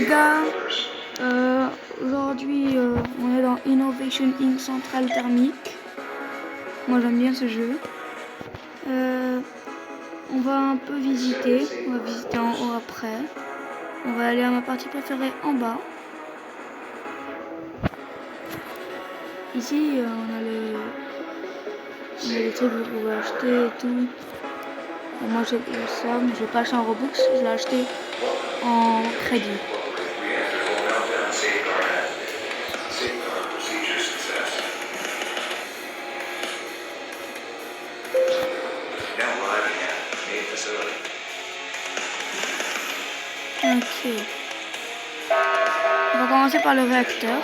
gars, aujourd'hui on est dans Innovation Inc. Centrale Thermique. Moi j'aime bien ce jeu. On va un peu visiter, on va visiter en haut après. On va aller à ma partie préférée en bas. Ici on a les trucs que vous pouvez acheter et tout. Et moi j'ai ça, mais je l'ai pas acheté en Robux, je l'ai acheté en crédit. Ok. On va commencer par le réacteur.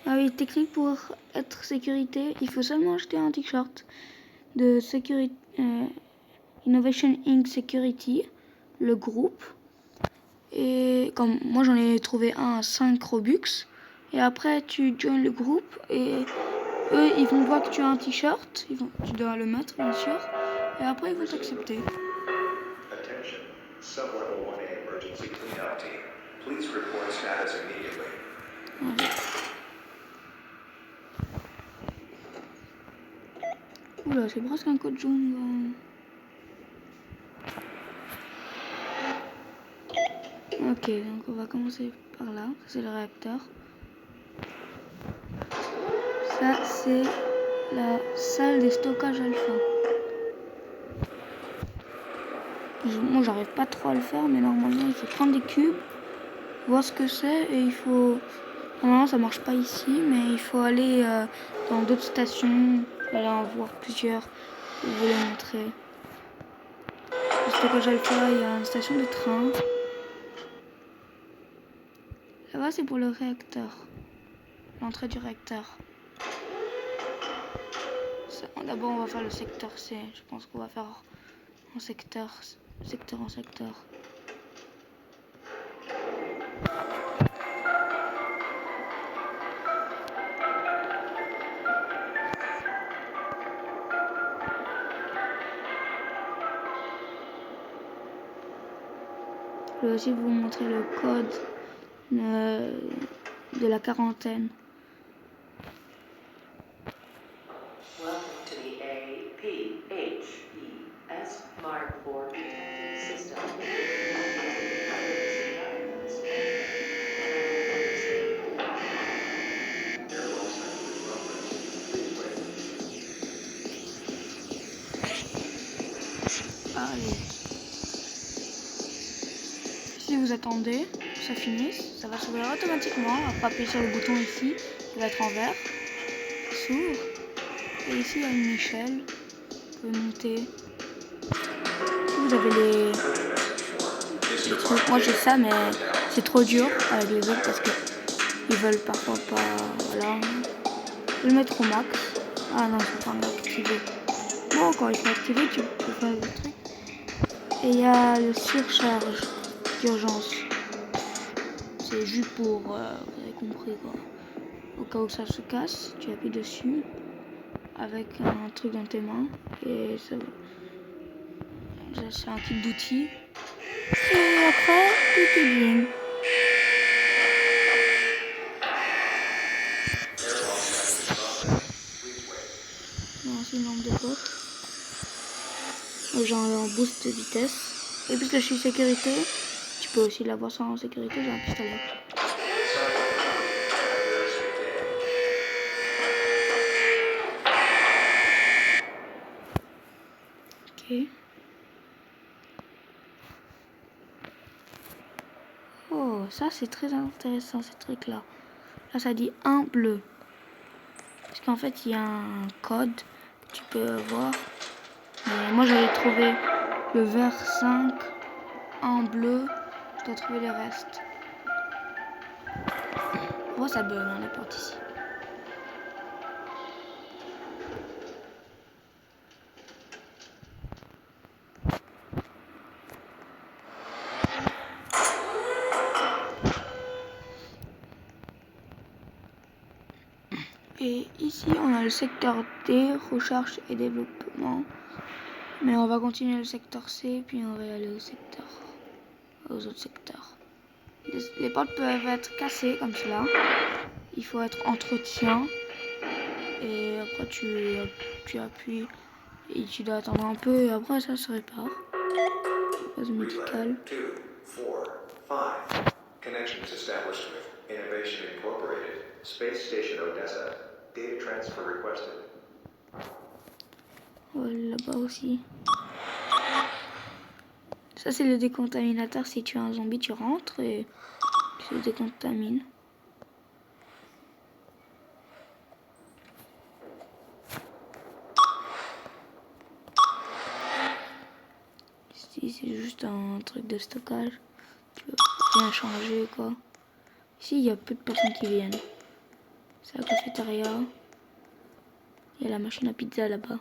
Ah oui, technique pour être sécurité, il faut seulement acheter un t-shirt de Innovation Inc. Security, le groupe. Et comme moi j'en ai trouvé un à 5 Robux. Et après tu joins le groupe et eux ils vont voir que tu as un t-shirt. Tu dois le mettre bien sûr. Et après ils vont t'accepter. Oula, c'est presque un code jaune. Ok, donc on va commencer par là. C'est le réacteur. Ça, c'est la salle des stockages alpha. Moi, j'arrive pas trop à le faire, mais normalement, il faut prendre des cubes, voir ce que c'est, et il faut... Normalement, ça marche pas ici, mais il faut aller dans d'autres stations. Vous allez en voir plusieurs. Je vais vous les montrer. Le stockage alpha, il y a une station de train. Là-bas, c'est pour le réacteur. L'entrée du réacteur. D'abord, on va faire le secteur C. Je pense qu'on va faire en secteur en secteur. Je vais aussi vous montrer le code de la quarantaine. Allez. Si vous attendez que ça finisse, ça va s'ouvrir automatiquement. On va appuyer sur le bouton ici, il va être en vert. Il s'ouvre. Et ici, il y a une échelle. Vous pouvez monter. Vous avez les trucs. Moi, j'ai ça, mais c'est trop dur avec les autres parce que ils veulent parfois pas. Voilà. Je vais le mettre au max. Ah non, je peux pas l'activer. Bon, quand il faut activer, tu peux faire le truc. Et il y a le surcharge d'urgence. C'est juste pour, vous avez compris quoi. Au cas où ça se casse, tu appuies dessus avec un truc dans tes mains et ça c'est un kit d'outils. Et après, tout est bien. Non, c'est une lampe de poche. J'ai un boost de vitesse. Et puisque je suis sécurité, tu peux aussi l'avoir sans sécurité, j'ai un pistolet. Ok. Oh, ça c'est très intéressant ces trucs là. Là ça dit 1 bleu. Parce qu'en fait il y a un code que tu peux voir. Mais moi j'avais trouvé le vert 5 en bleu. Je dois trouver les restes. Oh ça bug dans les portes ici. Et ici, on a le secteur D, recherche et développement. Mais on va continuer le secteur C, puis on va aller aux autres secteurs. Les portes peuvent être cassées comme cela. Il faut être entretien. Et après, tu appuies et tu dois attendre un peu. Et après, ça se répare. Base médicale. 2, 4, 5. Connections established with Innovation Incorporated, Space Station Odessa. Data transfer requested. Voilà, là-bas aussi. Ça, c'est le décontaminateur. Si tu es un zombie, tu rentres et tu te décontamines. Ici, c'est juste un truc de stockage. Tu peux rien changer, quoi. Ici, il y a peu de personnes qui viennent. C'est la cafétéria. Il y a la machine à pizza là-bas.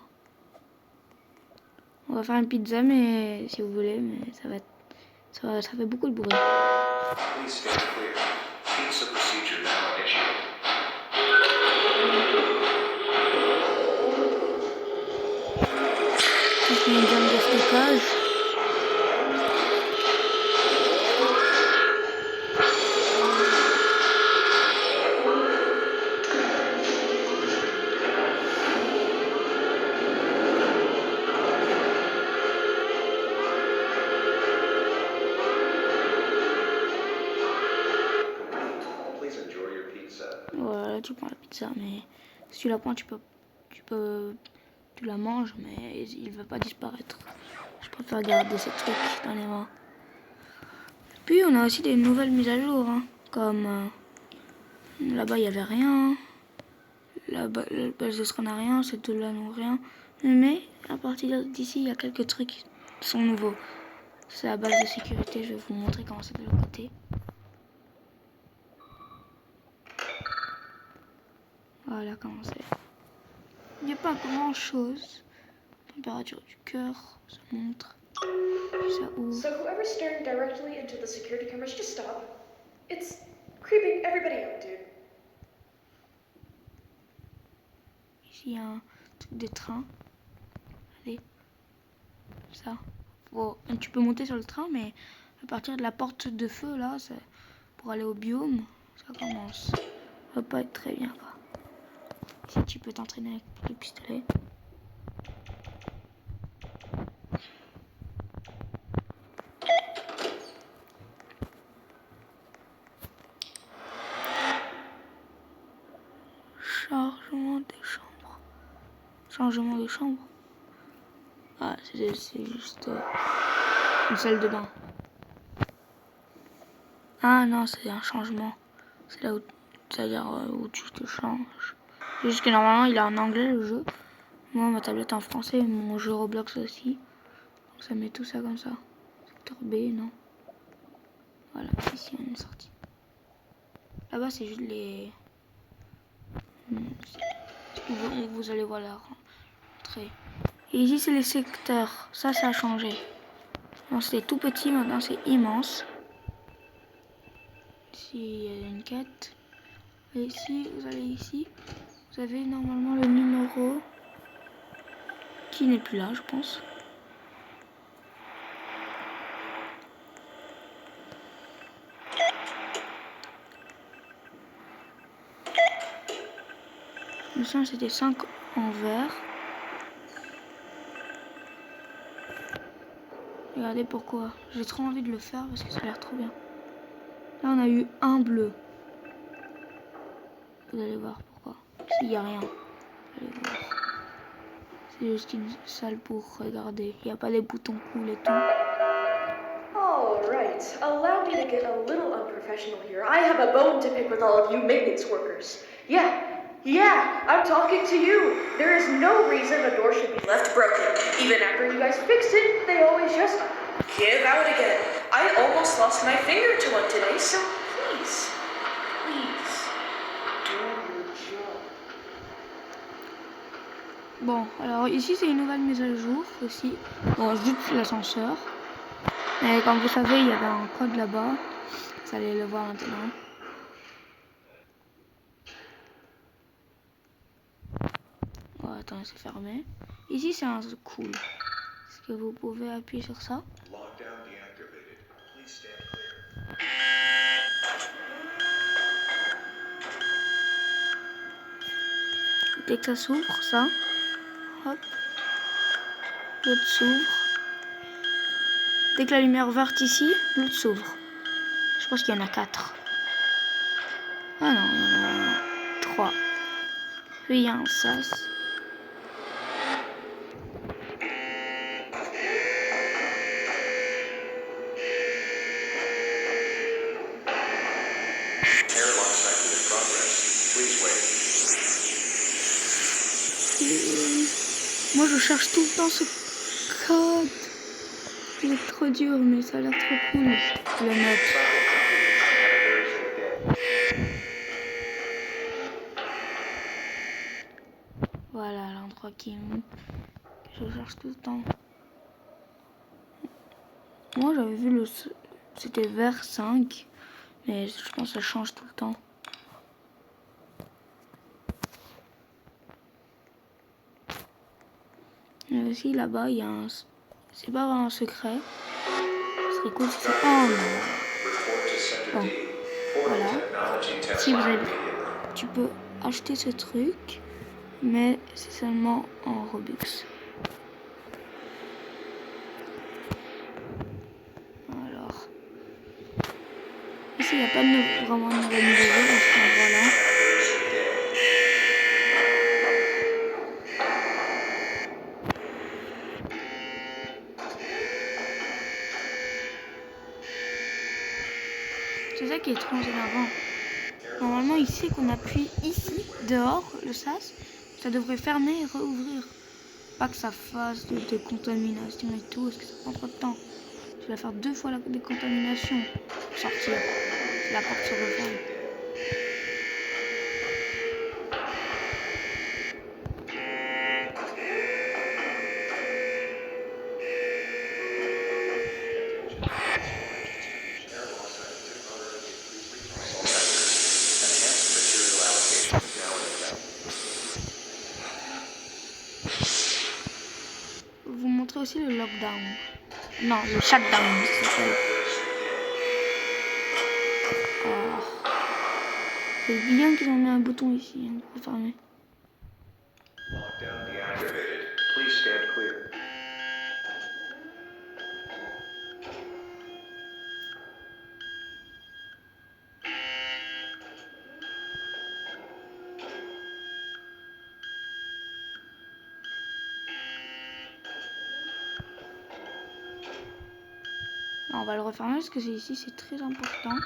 On va faire une pizza, mais si vous voulez, mais ça fait beaucoup de bruit. Please stand clear. Pizza procedure now initiated. Ici, une zone de stockage. Please enjoy your pizza. Voilà, tu prends la pizza, mais si tu la prends, tu la manges, mais il va pas disparaître. Je préfère garder ces trucs dans les mains. Puis on a aussi des nouvelles mises à jour, hein, comme là-bas il y avait rien, là-bas la base de scan n'a rien, ces deux-là n'ont rien. Mais à partir d'ici, il y a quelques trucs qui sont nouveaux. C'est la base de sécurité, je vais vous montrer comment c'est de l'autre côté. Voilà comment c'est. Il n'y a pas grand chose. Température du cœur, ça montre. Puis ça ouvre. So whoever's staring directly into the security cameras, just stop. It's creeping everybody out, dude. Ici il y a un truc de train. Allez. Ça. Bon, tu peux monter sur le train, mais à partir de la porte de feu là, pour aller au biome, ça commence. Ça va pas être très bien quoi. Ici tu peux t'entraîner avec le pistolet. Chargement des chambres. Changement de chambre. Ah, c'est juste une salle de bain. Ah non, c'est un changement. C'est là où, c'est-à-dire où tu te changes. Juste que normalement il est en anglais le jeu. Moi ma tablette en français et mon jeu Roblox aussi. Donc ça met tout ça comme ça. Secteur B, non. Voilà, ici on est sorti. Là-bas c'est juste les... Vous allez voir la rentrée. Et ici c'est les secteurs. Ça a changé. Bon, c'était tout petit, maintenant c'est immense. Ici il y a une quête. Et ici, vous allez ici. Vous avez normalement le numéro qui n'est plus là, je pense. Il me semble que c'était 5 en vert. Regardez pourquoi. J'ai trop envie de le faire parce que ça a l'air trop bien. Là, on a eu un bleu. Vous allez voir pourquoi. S'il n'y a rien. Vous allez voir. C'est juste une salle pour regarder. Il n'y a pas les boutons cool et tout. Alright, allow me to get a little unprofessional here. I have a bone to pick with all of you maintenance workers. Yeah, I'm talking to you. There is no reason a door should be left broken. Even after you guys fix it, they always just give out again. I almost lost my finger to one today, so please, do your job. Bon, alors ici c'est une nouvelle mise à jour aussi. Bon, juste l'ascenseur. Mais comme vous savez, il y avait un code là-bas. Vous allez le voir maintenant. attendez, c'est fermé. Ici, c'est un truc cool. Est-ce que vous pouvez appuyer sur ça? Lockdown deactivated. Please stand clear. Dès que ça s'ouvre, ça, hop, l'autre s'ouvre. Dès que la lumière verte ici, l'autre s'ouvre. Je pense qu'il y en a 4. Ah non, il y en a 3. Puis il y a un sas. Airlock cycle in progress. Please wait. Moi je cherche tout le temps ce code. Il est trop dur, mais ça a l'air trop cool. Je vais le mettre. Voilà l'endroit que je cherche tout le temps. Moi j'avais vu c'était vers 5, mais je pense que ça change tout le temps. Et aussi là-bas il y a un... C'est pas vraiment un secret. Ce serait cool si c'est... Oh non. Bon. Voilà. Si vous avez... Tu peux acheter ce truc, mais c'est seulement en Robux. Alors... Ici il n'y a pas vraiment de nouvelle mise à jour à cet endroit-là. C'est ça qui est trop énervant. Normalement, ici, qu'on appuie ici, dehors, le sas, ça devrait fermer et rouvrir. Pas que ça fasse de décontamination et tout, parce que ça prend trop de temps. Tu vas faire 2 fois la décontamination pour sortir. Si la porte se referme. Vous montrez aussi le lockdown. Non, le shutdown, ça s'appelle. C'est bien qu'ils ont mis un bouton ici hein, pour fermer. Lockdown deactivated. Please stand clear. Non, on va le refermer parce que ici c'est très important.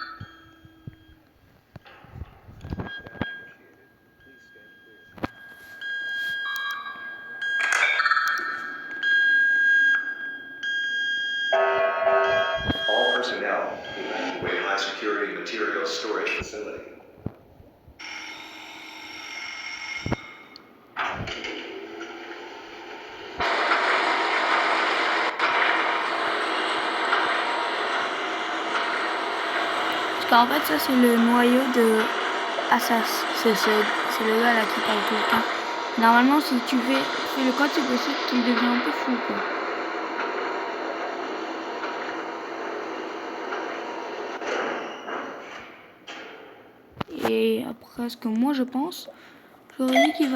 All personnel evacuate high security materials storage facility. Parce qu'en fait ça c'est le noyau de Assas. C'est le gars là qui parle tout le temps. Normalement si tu fais le code c'est possible qu'il devient un peu fou quoi. Et après ce que moi je pense, j'aurais dit qu'il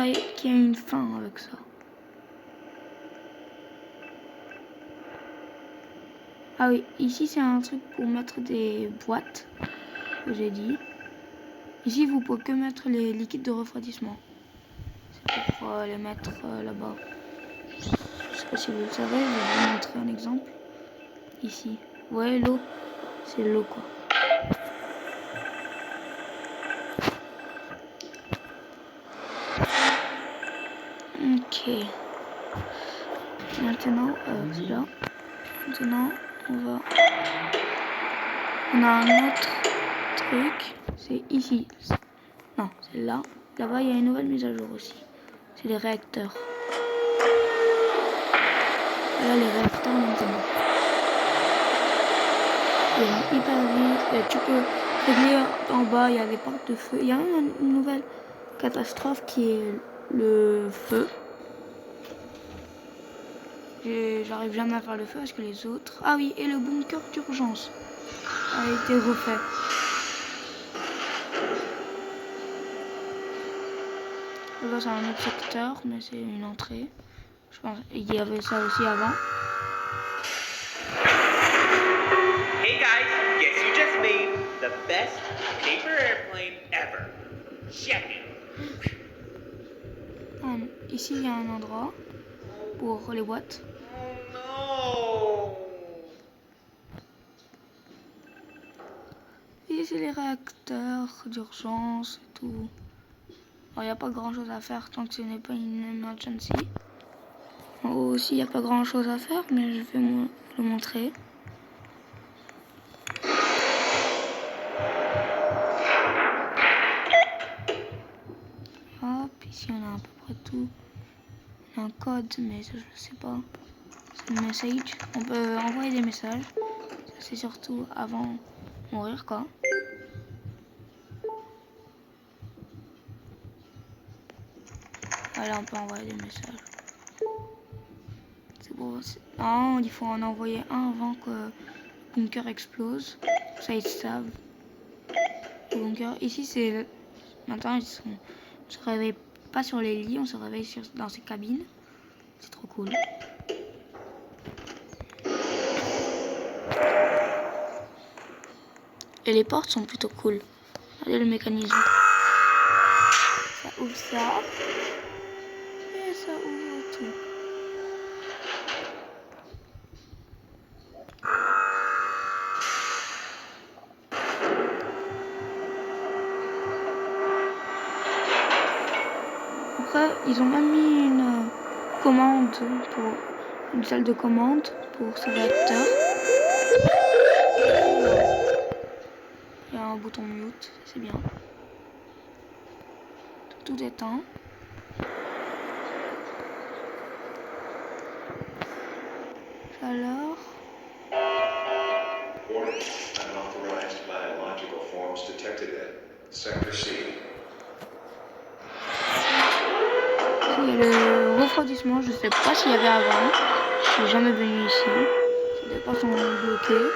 y a une fin avec ça. Ah oui, ici c'est un truc pour mettre des boîtes, que j'ai dit. Ici vous pouvez que mettre les liquides de refroidissement. C'est pour les mettre là-bas. Je sais pas si vous le savez, je vais vous montrer un exemple. Ici, vous voyez l'eau, c'est l'eau quoi. Ok. Maintenant, c'est là. Maintenant, on a un autre truc. C'est ici. Non, c'est là. Là-bas, il y a une nouvelle mise à jour aussi. C'est les réacteurs. Voilà les réacteurs maintenant. Il est hyper vite. Tu peux régler en bas, il y a des portes de feu. Il y a une nouvelle catastrophe qui est le feu. J'arrive jamais à faire le feu parce que les autres... Ah oui, et le bunker d'urgence a été refait. Là, c'est un autre secteur, mais c'est une entrée. Je pense qu'il y avait ça aussi avant. Hey guys, guess who just made the best paper airplane ever? Check it. Ah, ici, il y a un endroit pour les boîtes. Oh Et c'est les réacteurs d'urgence et tout. Alors, il n'y a pas grand chose à faire tant que ce n'est pas une emergency. En haut aussi, il n'y a pas grand chose à faire, mais je vais le montrer. Hop, ici on a à peu près tout. On a un code, mais ça, je sais pas. C'est le message. On peut envoyer des messages. Ça, c'est surtout avant de mourir, quoi. Voilà, on peut envoyer des messages. C'est bon. Non, il faut en envoyer un avant que le bunker explose. Ça, ils savent. Le bunker. Ici, c'est... Maintenant, on se réveille pas sur les lits, on se réveille dans ces cabines. C'est trop cool. Et les portes sont plutôt cool. Regardez le mécanisme. Ça ouvre ça. Et ça ouvre tout. Après, ils ont même mis une commande pour une salle de commande pour ce réacteur. Il y a un bouton mute, c'est bien. Tout éteint. Alors. Warning, unauthorized biological forms detected in Sector C. Il y a le refroidissement, je sais pas s'il y avait avant. Je suis jamais venu ici. Les portes sont bloquées.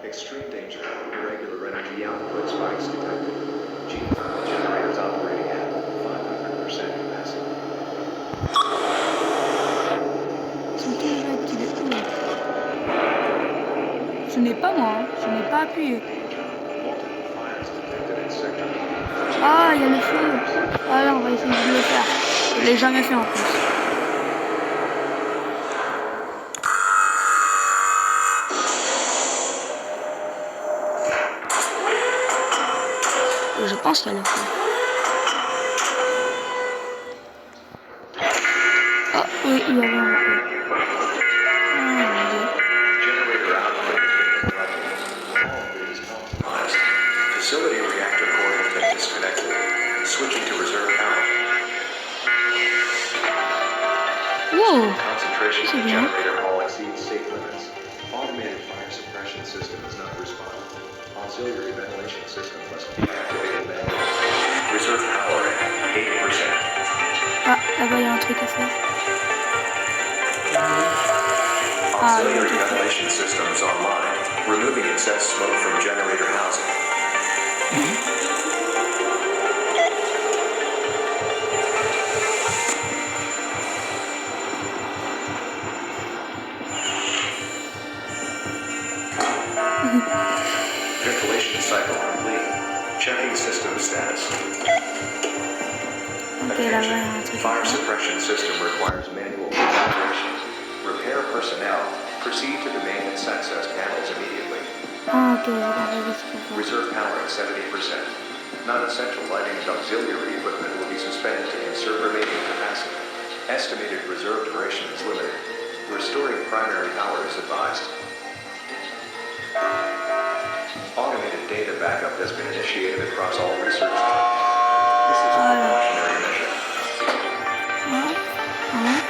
Extreme danger. Irregular energy output spikes detected. Generators operating at 500% capacity. Ils sont tous déjà activés. Ce n'est pas moi, hein. Je n'ai pas appuyé. Multiple fires detected in Sector B. Ah, il y a le feu. Allez, on va essayer de le faire. Je l'ai jamais fait en plus. Je pense qu'il y a le feu. Ah, oui, il y avait un feu. Ah, mon Dieu. Generator output has been interrupted. All of it is compromised. Facility reactor core has been disconnected. Switching to reserve power. Wow. Concentration C'est of bien. generator hall exceeds safe limits. Automated fire suppression system is not responding. Auxiliary ventilation system must be activated manually. Reserve power at 80%. Ah, là-bas, il y a un truc à faire. Ah, il y a un Auxiliary truc à faire. ventilation system is online, removing excess smoke from generator housing. Ventilation cycle complete. Checking system status. Ok, là-bas, il y a un truc à Fire faire. suppression system requires manual operation. Repair personnel proceed to the maintenance access panels immediately. Ah, ok, je vais enlever ce qu'il faut faire. Reserve power at 70%. Non-essential lighting and auxiliary equipment will be suspended to conserve remaining capacity. Estimated reserve duration is limited. Restoring primary power is advised. Automated data backup has been initiated across all research. This is a precautionary measure. Hein?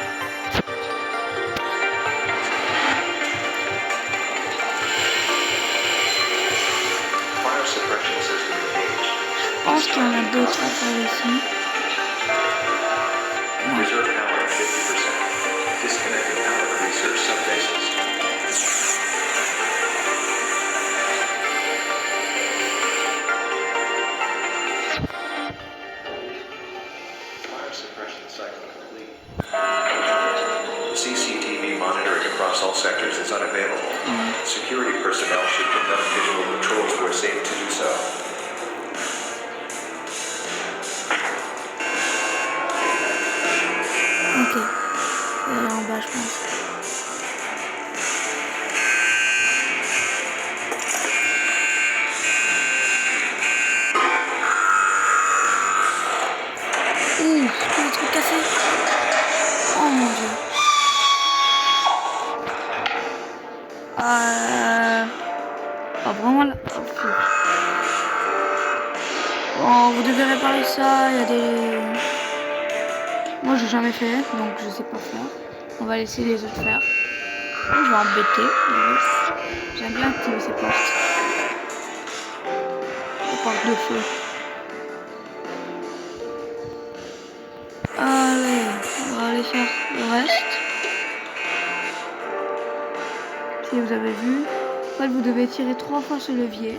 Fire suppression system engaged. Je pense qu'il y en a d'autres à faire ici. Reserve power at 50%. Disconnecting power to research subbases. Fire suppression cycle complete. CCTV monitoring across all sectors is unavailable. Security personnel should conduct visual patrols where safe to do so. Ok. Là en bas, je pense. Ouh, tous les trucs cassés. Oh mon dieu. Oh, vraiment là. Oh, fou. Bon, vous devez réparer ça. Il y a des. Moi, j'ai jamais fait, donc je sais pas faire. On va laisser les autres faire. Je vais embêter les autres. J'aime bien activer ces portes. Les portes de feu. Allez, on va aller faire le reste. Si vous avez vu. En fait, vous devez tirer 3 fois ce levier.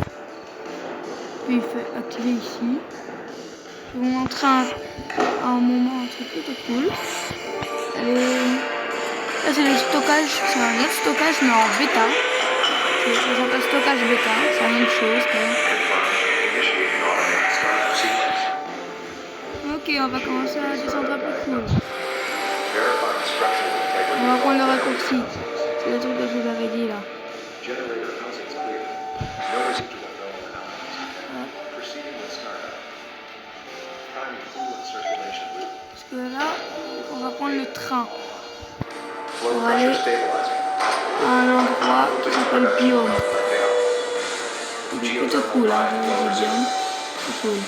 Puis il fait activer ici. Je vais vous montrer un moment, un truc plutôt cool. Là, c'est le stockage, c'est un autre stockage, mais en bêta. Ça s'appelle stockage bêta, c'est la même chose quand même. Initiating automated startup sequence. Ok, on va commencer à descendre un peu cool. Verifying structural integrity. On va prendre le raccourci. C'est le truc que je vous avais dit là. Generator housings clear. No residual thermal anomalies. Proceeding with startup. Priming coolant circulation loop. Parce que là, on va prendre le train Flow Pour pressure aller- stabilizing. à un endroit qui s'appelle Biome. Il est plutôt cool, hein, je vous dis Biome. C'est cool.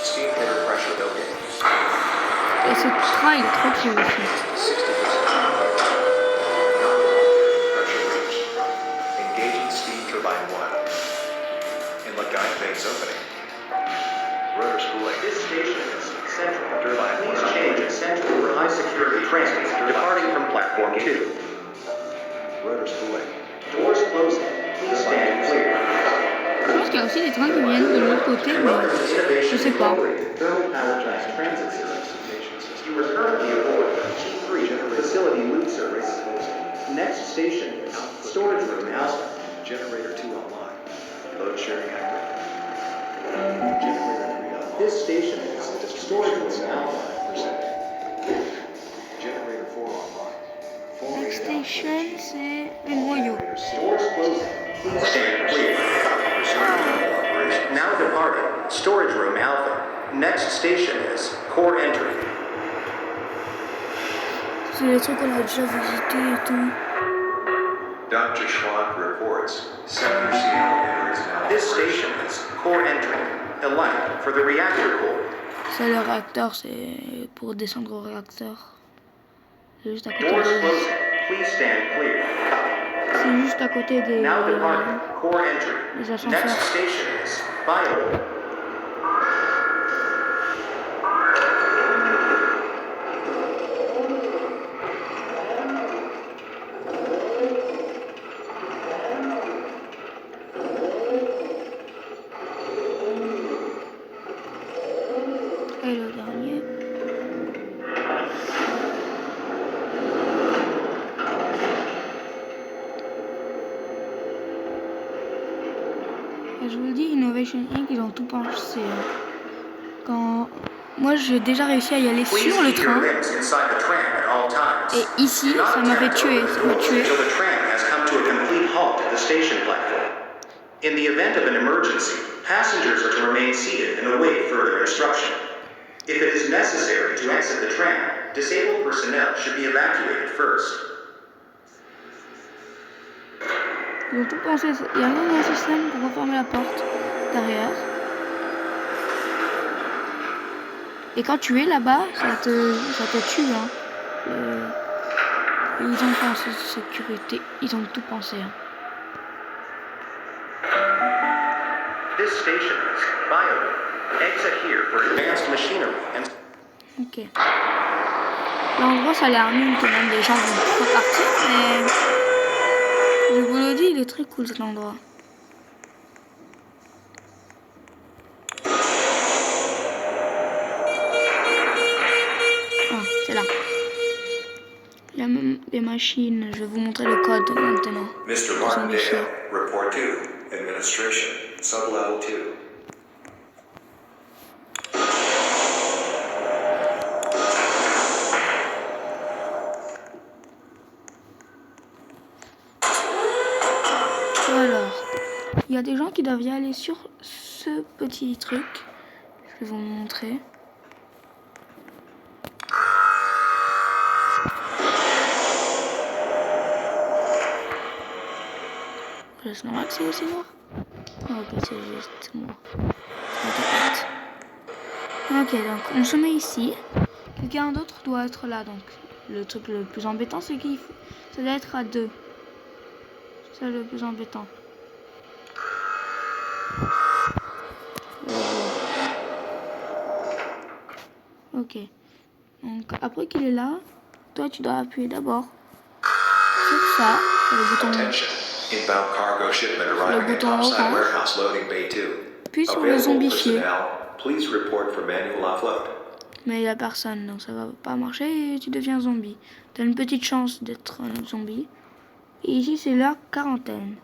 Steam air pressure building. Et ce train, il est trop cool aussi. 60%. Pressure reached. Engaging steam turbine 1. Inlet guide vanes opening. Rotor spooling. This station is central. Turbine Please 1. change at central for high security trains departing from platform 2. Rotor spooling. Doors closing. Please stand clear. Je pense qu'il y a aussi des trains qui viennent de l'autre côté, mais Welcome to Innovation je sais pas. Incorporated Thermal Power Tracks Transit System. You are currently aboard T3 Facility Loop Service. Next station is Storage Room Alpha. Generator 2 online. Load sharing active. Generator 3 online. This station is Storage Room Alpha. 5%. Generator 4 online. Next station, c'est le noyau. Doors closing. Please stand clear. Now departing Storage Room Alpha. Next station is Core Entry. C'est les trucs qu'on a déjà visités et tout. Dr. Schwab reports. Sector C elevator is now This operational. station is Core Entry. Elect for the reactor core. C'est le réacteur, c'est pour descendre au réacteur. C'est juste à côté Doors des... closing. Please stand clear. C'est juste à côté des... Now departing Core Entry. Les ascenseurs. Next station is Bio. Et le dernier. Et je vous le dis, Innovation Inc., ils ont tout pensé. Quand... Moi, j'ai déjà réussi à y aller Please sur le keep your train. limbs inside the tram at all times. Et ici, ça m'avait tué. Ça m'a tué. Until the tram has come to a complete halt at the station platform. In the event of an emergency, passengers are to remain seated and await further instruction. If it is necessary to exit the tram, disabled personnel should be evacuated first. Ils ont tout pensé. Il y a même un système pour refermer la porte derrière. Et quand tu es là-bas, ça te tue. Hein. Ils ont pensé sécurité. Ils ont tout pensé. Hein. This station is Bio. Exit here for advanced machinery and Ok. L'endroit, ça a l'air nul quand même, les gens vont repartir, mais je vous le dis, il est très cool cet endroit. Ah, c'est là. Il y a même des machines, je vais vous montrer le code maintenant. Mr. Martindale, Report 2, Administration, Sublevel 2. Alors, il y a des gens qui doivent y aller sur ce petit truc. Je vais vous montrer. C'est normal que c'est aussi noir. Ok, c'est juste moi. Ok, donc on se met ici. Quelqu'un d'autre doit être là. Donc le truc le plus embêtant, c'est qu'il faut... ça doit être à 2. C'est le plus embêtant. Ok. Donc après qu'il est là, toi tu dois appuyer d'abord sur ça, sur le bouton. Attention. Inbound cargo shipment arriving at topside warehouse loading bay 2. Puis sur le Available zombifié. personnel, please report for manual offload. Mais il n'y a personne, donc ça va pas marcher et tu deviens zombie. Tu as une petite chance d'être un zombie. Et ici c'est la quarantaine.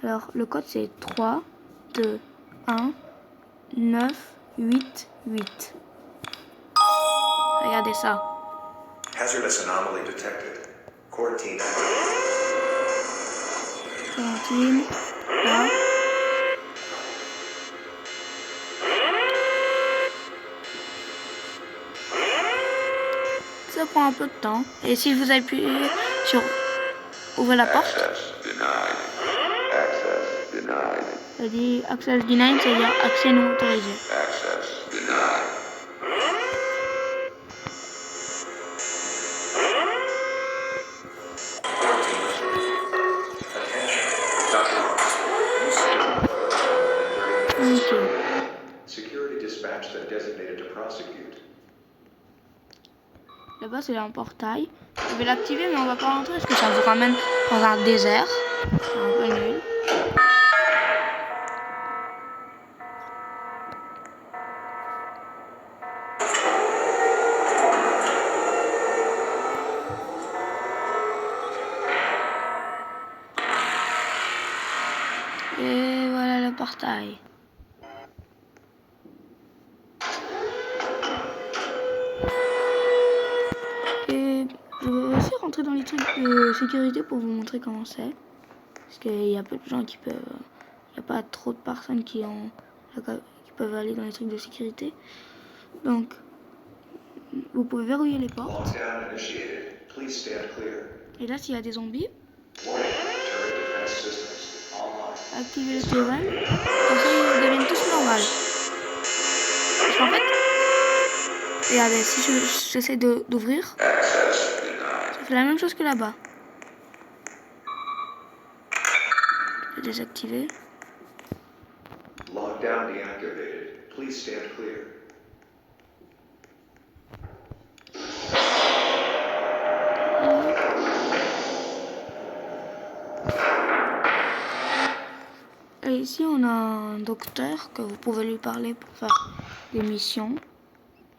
Alors le code c'est 3, 2, 1, 9, 8, 8. Regardez ça. Hazardous anomaly detected. Quarantine activated. Quarantine, là. Ça prend un peu de temps. Et si vous appuyez sur ouvrir la porte, Access denied. Access denied. ça dit access denied, c'est-à-dire accès non autorisé. Access denied. Ok. Security dispatched and designated to prosecute. Là-bas, c'est un portail. Je vais l'activer, mais on va pas rentrer parce que ça vous ramène dans un désert. C'est un peu nul. Et voilà le portail. Et je vais aussi rentrer dans les trucs de sécurité pour vous montrer comment c'est. Parce qu'il y a peu de gens qui peuvent... Il n'y a pas trop de personnes qui peuvent aller dans les trucs de sécurité. Donc, vous pouvez verrouiller les portes. Lockdown initiated. Please stand clear. Et là, s'il y a des zombies, Warning. Turret defense systems online. activez le turret. Comme ça, ils deviennent tous normaux. Parce qu'en fait, regardez, si j'essaie d'ouvrir, Access denied. ça fait la même chose que là-bas. Je vais désactiver. Lockdown deactivated. Please stand clear. Et ici, on a un docteur que vous pouvez lui parler pour faire des missions.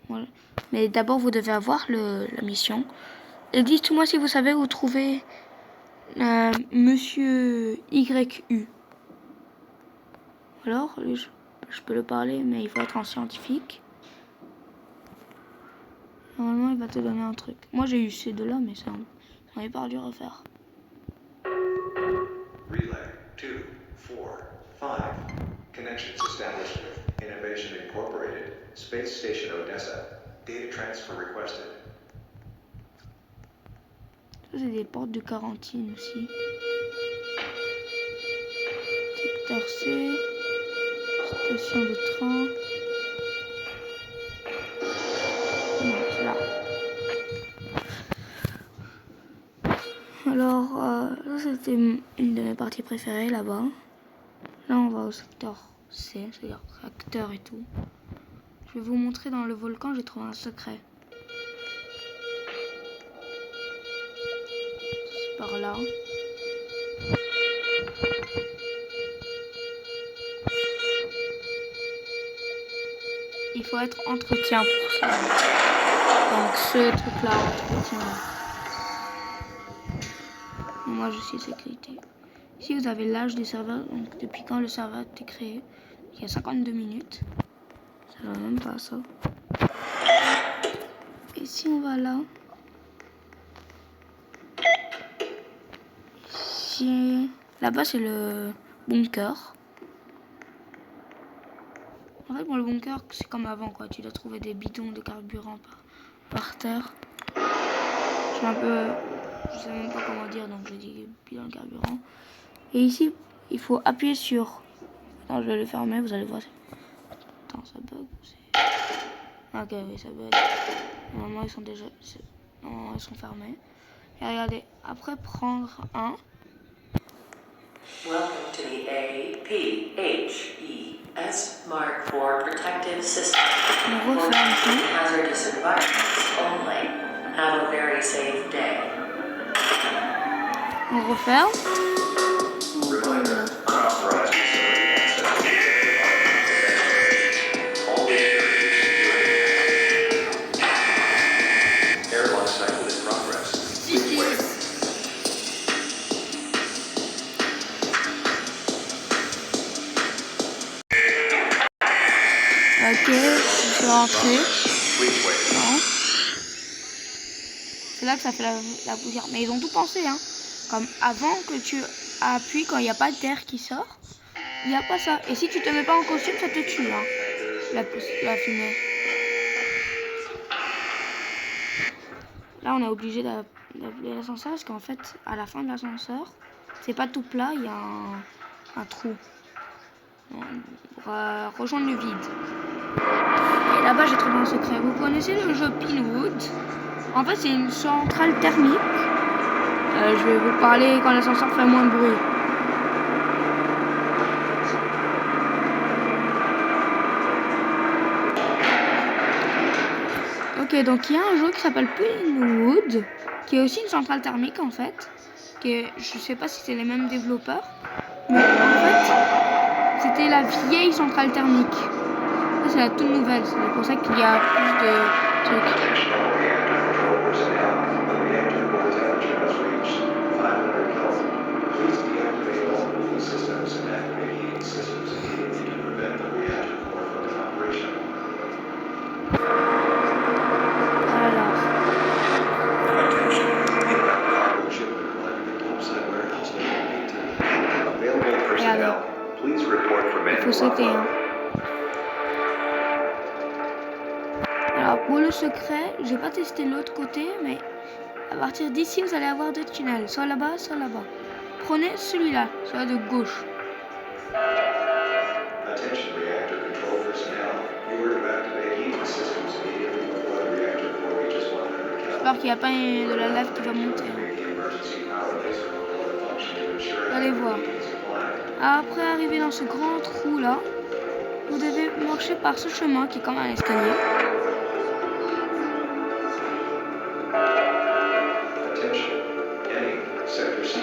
Voilà. Mais d'abord, vous devez avoir la mission. Et dites-moi si vous savez où trouver Monsieur YU. Alors, je peux le parler, mais il faut être un scientifique. Normalement, il va te donner un truc. Moi, j'ai eu ces deux-là, mais j'en ai pas dû refaire. Relay 2, 4, 5. Connections established with Innovation Incorporated, Space Station Odessa. Data transfer requested. Ça, c'est des portes de quarantine aussi. Secteur C. Station de train. Non, c'est là. Alors, ça c'était une de mes parties préférées là-bas. Là, on va au secteur C, c'est-à-dire réacteur et tout. Je vais vous montrer dans le volcan, j'ai trouvé un secret. par là. Il faut être entretien pour ça. Donc ce truc là, entretien. Moi je suis sécurité. Ici vous avez l'âge du serveur, donc depuis quand le serveur a été créé. Il y a 52 minutes. Ça va même pas ça. Et si on va là. Ici, là-bas c'est le bunker. En fait, pour le bunker, c'est comme avant, quoi. Tu dois trouver des bidons de carburant par terre. Je suis un peu... Je sais même pas comment dire, donc je dis bidon de carburant. Et ici, il faut appuyer sur... Attends, je vais le fermer, vous allez voir. Attends, ça bug. Ok, oui, ça bug. Normalement, ils sont déjà... Normalement, ils sont fermés. Et regardez, après prendre un... Welcome to the APHES Mark IV Protective System. On referme tout. Hazardous environments only. Have a very safe day. On referme. Reminder, unauthorized facility access to all air launch cycle in progress. Please wait. Ok, je suis rentré. Please wait. Non. C'est là que ça fait la poussière. Mais ils ont tout pensé, hein. Comme avant que tu appuies quand il n'y a pas d'air qui sort, il n'y a pas ça. Et si tu te mets pas en costume, ça te tue, hein. La fumée. Là, on est obligé d'appeler l'ascenseur parce qu'en fait, à la fin de l'ascenseur, c'est pas tout plat, il y a un trou. Pour rejoindre le vide. Et là-bas, j'ai trouvé un secret. Vous connaissez le jeu Pinwood? En fait, c'est une centrale thermique. Je vais vous parler quand l'ascenseur fait moins de bruit. Ok, donc il y a un jeu qui s'appelle Pinwood, qui est aussi une centrale thermique en fait. Je sais pas si c'est les mêmes développeurs, mais en fait, c'était la vieille centrale thermique. Ça, c'est la toute nouvelle. C'est pour ça qu'il y a plus de trucs. Attention all reactor control personnel. The reactor core temperature has reached 500 Kelvin. Please deactivate all cooling systems and activate heating systems immediately to prevent the reactor core from operation. Alors, Attention. Inbound cargo shipment arriving at topside warehouse level 18. Available personnel, please report for il manual faut sauter, hein. Alors, pour le secret, j'ai pas testé l'autre côté, mais à partir d'ici, vous allez avoir deux tunnels, soit là-bas, soit là-bas. Prenez celui-là, celui de gauche. Attention reactor control personnel. You are to activate heating systems immediately before the reactor core reaches 100 Kelvin. J'espère qu'il n'y a pas de la lave qui va monter, hein. Activate the emergency power laser controller function to ensure Allez voir. heating supply. Après arriver dans ce grand trou là, vous devez marcher par ce chemin qui est comme un escalier. Attention. Ending. Sector C.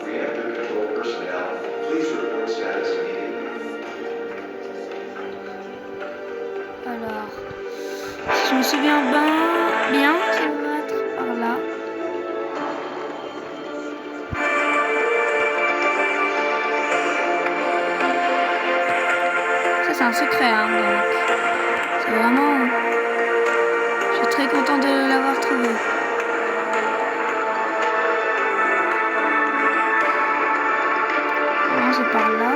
Reactor control personnel. Please report status immediately. Alors, si je me souviens bien, ça va être par là. Ça c'est un secret, hein, donc c'est vraiment... Je suis très content de l'avoir trouvé. Non, c'est par là.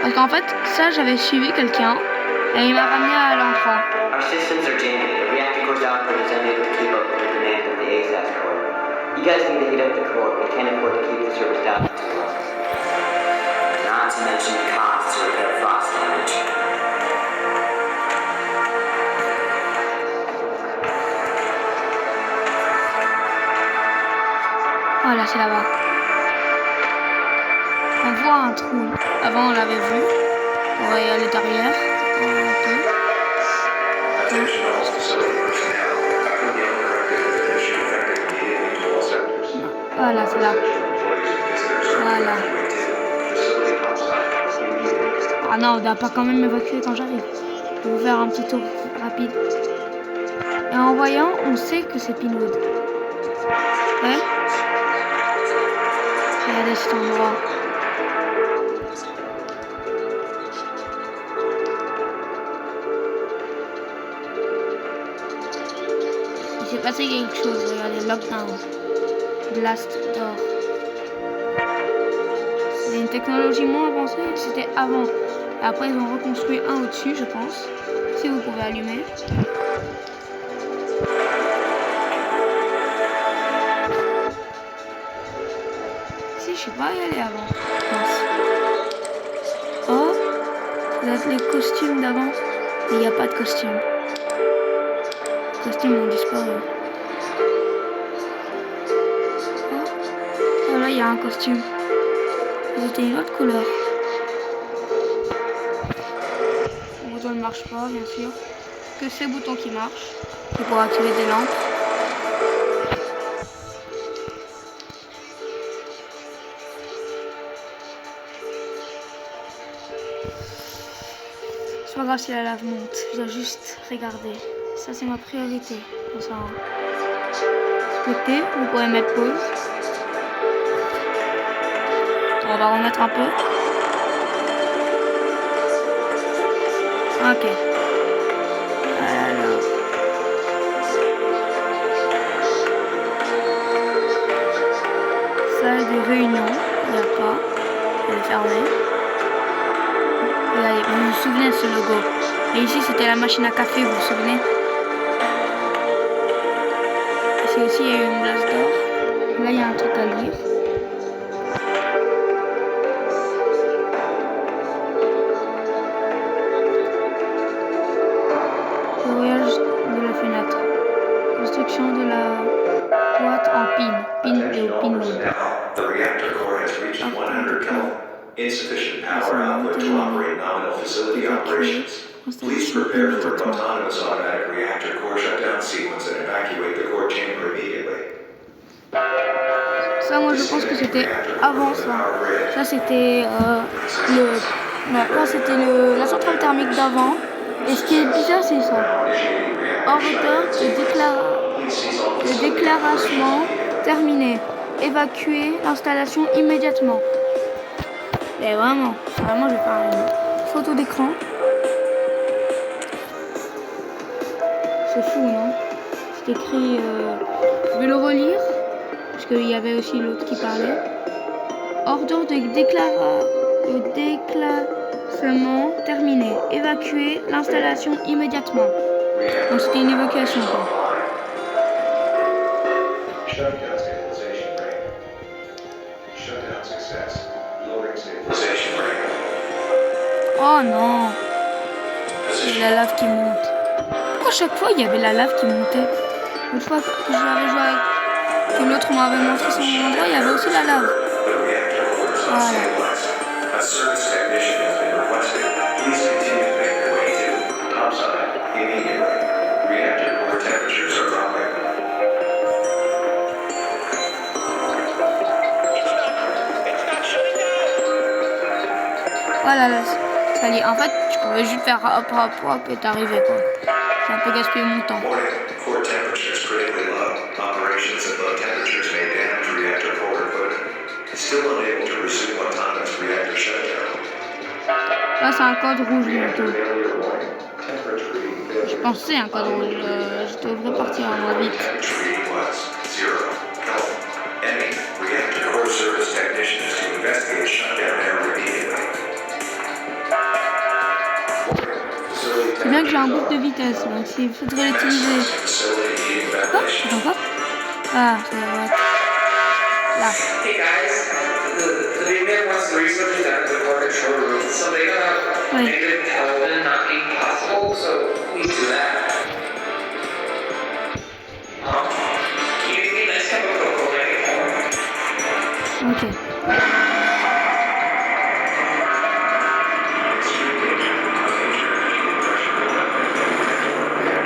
Parce qu'en fait, ça, j'avais suivi quelqu'un et il m'a ramené à l'endroit. Our systems are jamming. The reactor core's output is unable to keep up with the demand of the ASAS core. You guys need to heat up the core. We can't afford to keep the service down too long. Not to mention the costs to repair frost damage. Voilà, c'est là-bas. On voit un trou. Avant, on l'avait vu. On va y aller derrière. Un peu. Voilà, c'est là. Voilà. Ah non, on doit pas quand même m'évacuer quand j'arrive. Je vais vous faire un petit tour rapide. Et en voyant, on sait que c'est Pinewood. Ouais. Regardez cet endroit. Il s'est passé quelque chose, regardez, lockdown. Blast door. C'est une technologie moins avancée que c'était avant. Et après, ils ont reconstruit un au-dessus, je pense. Si vous pouvez allumer. Si, je sais pas y aller avant. Mince. Oh, vous avez les costumes d'avant. Mais il n'y a pas de costume. Les costumes ont disparu. Oh, là, il y a un costume. C'était une autre couleur. Le bouton ne marche pas, bien sûr. Que ces boutons qui marchent. C'est pour activer des lampes. C'est pas grave si la lave monte. Je dois juste regarder. Ça, c'est ma priorité. Comme ça, respectez. Vous pouvez mettre pause. On va remettre un peu. Ok. Alors. Salle de réunion. Il n'y a pas. Elle est fermée. Regardez, vous vous souvenez de ce logo. Et ici, c'était la machine à café, vous vous souvenez? Ici aussi, il y a eu une glace d'or. Là, il y a un truc à lire. Le voyage de la fenêtre. Construction de la boîte en pin. Pin de Pinewood. The reactor core has reached 100 Kelvin. Insufficient power output to operate nominal facility operations. Please prepare for an autonomous automatic reactor core shutdown sequence and evacuate the core chamber immediately. Ça, moi, je pense que c'était avant ça. Ça, c'était la centrale thermique d'avant. Et ce qui est bizarre, c'est ça. Hors hauteur, le déclaration terminé. Évacuer l'installation immédiatement. Et vraiment, je vais faire une photo d'écran. C'est fou, non? C'est écrit, je vais le relire, parce qu'il y avait aussi l'autre qui parlait. Ordre de déclassement terminé. Évacuer l'installation immédiatement. Donc c'était une évacuation, quoi. Shutdown stabilization rate. Shutdown success. Lowering stabilization rate. Oh non! Il y a la lave qui monte. Pourquoi à chaque fois il y avait la lave qui montait? Une fois que j'avais joué avec... que l'autre m'avait montré son endroit, il y avait aussi la lave. Voilà. A service technician has been requested. Please continue to make your way to topside immediately. Reactor core temperatures are dropping. Voilà, là, ça y est. En fait, je pouvais juste faire hop hop hop et t'arriver, quoi. J'ai un peu gaspillé mon temps. Warning, core temperatures critically low. Operations at low temperatures may damage reactor core equipment. Still unable to resume autonomous reactor shutdown. Là, c'est un code rouge bientôt. Failure warning. Temperature reading failure. Je pensais un code rouge. Je devrais partir moins vite. Temperature reading was 0 Kelvin. Any reactor core service technician is to investigate shutdown error immediately. C'est bien que j'ai un boucle de vitesse, donc il faudrait l'utiliser. Quoi? Attends, quoi? Ah, ça va être... Là. Hey guys, the big man wants to research it down to the core control room. Something about Oui. negative Kelvin not being possible, so please do that. Can you give me a nice cup of cocoa when I get home? Ok.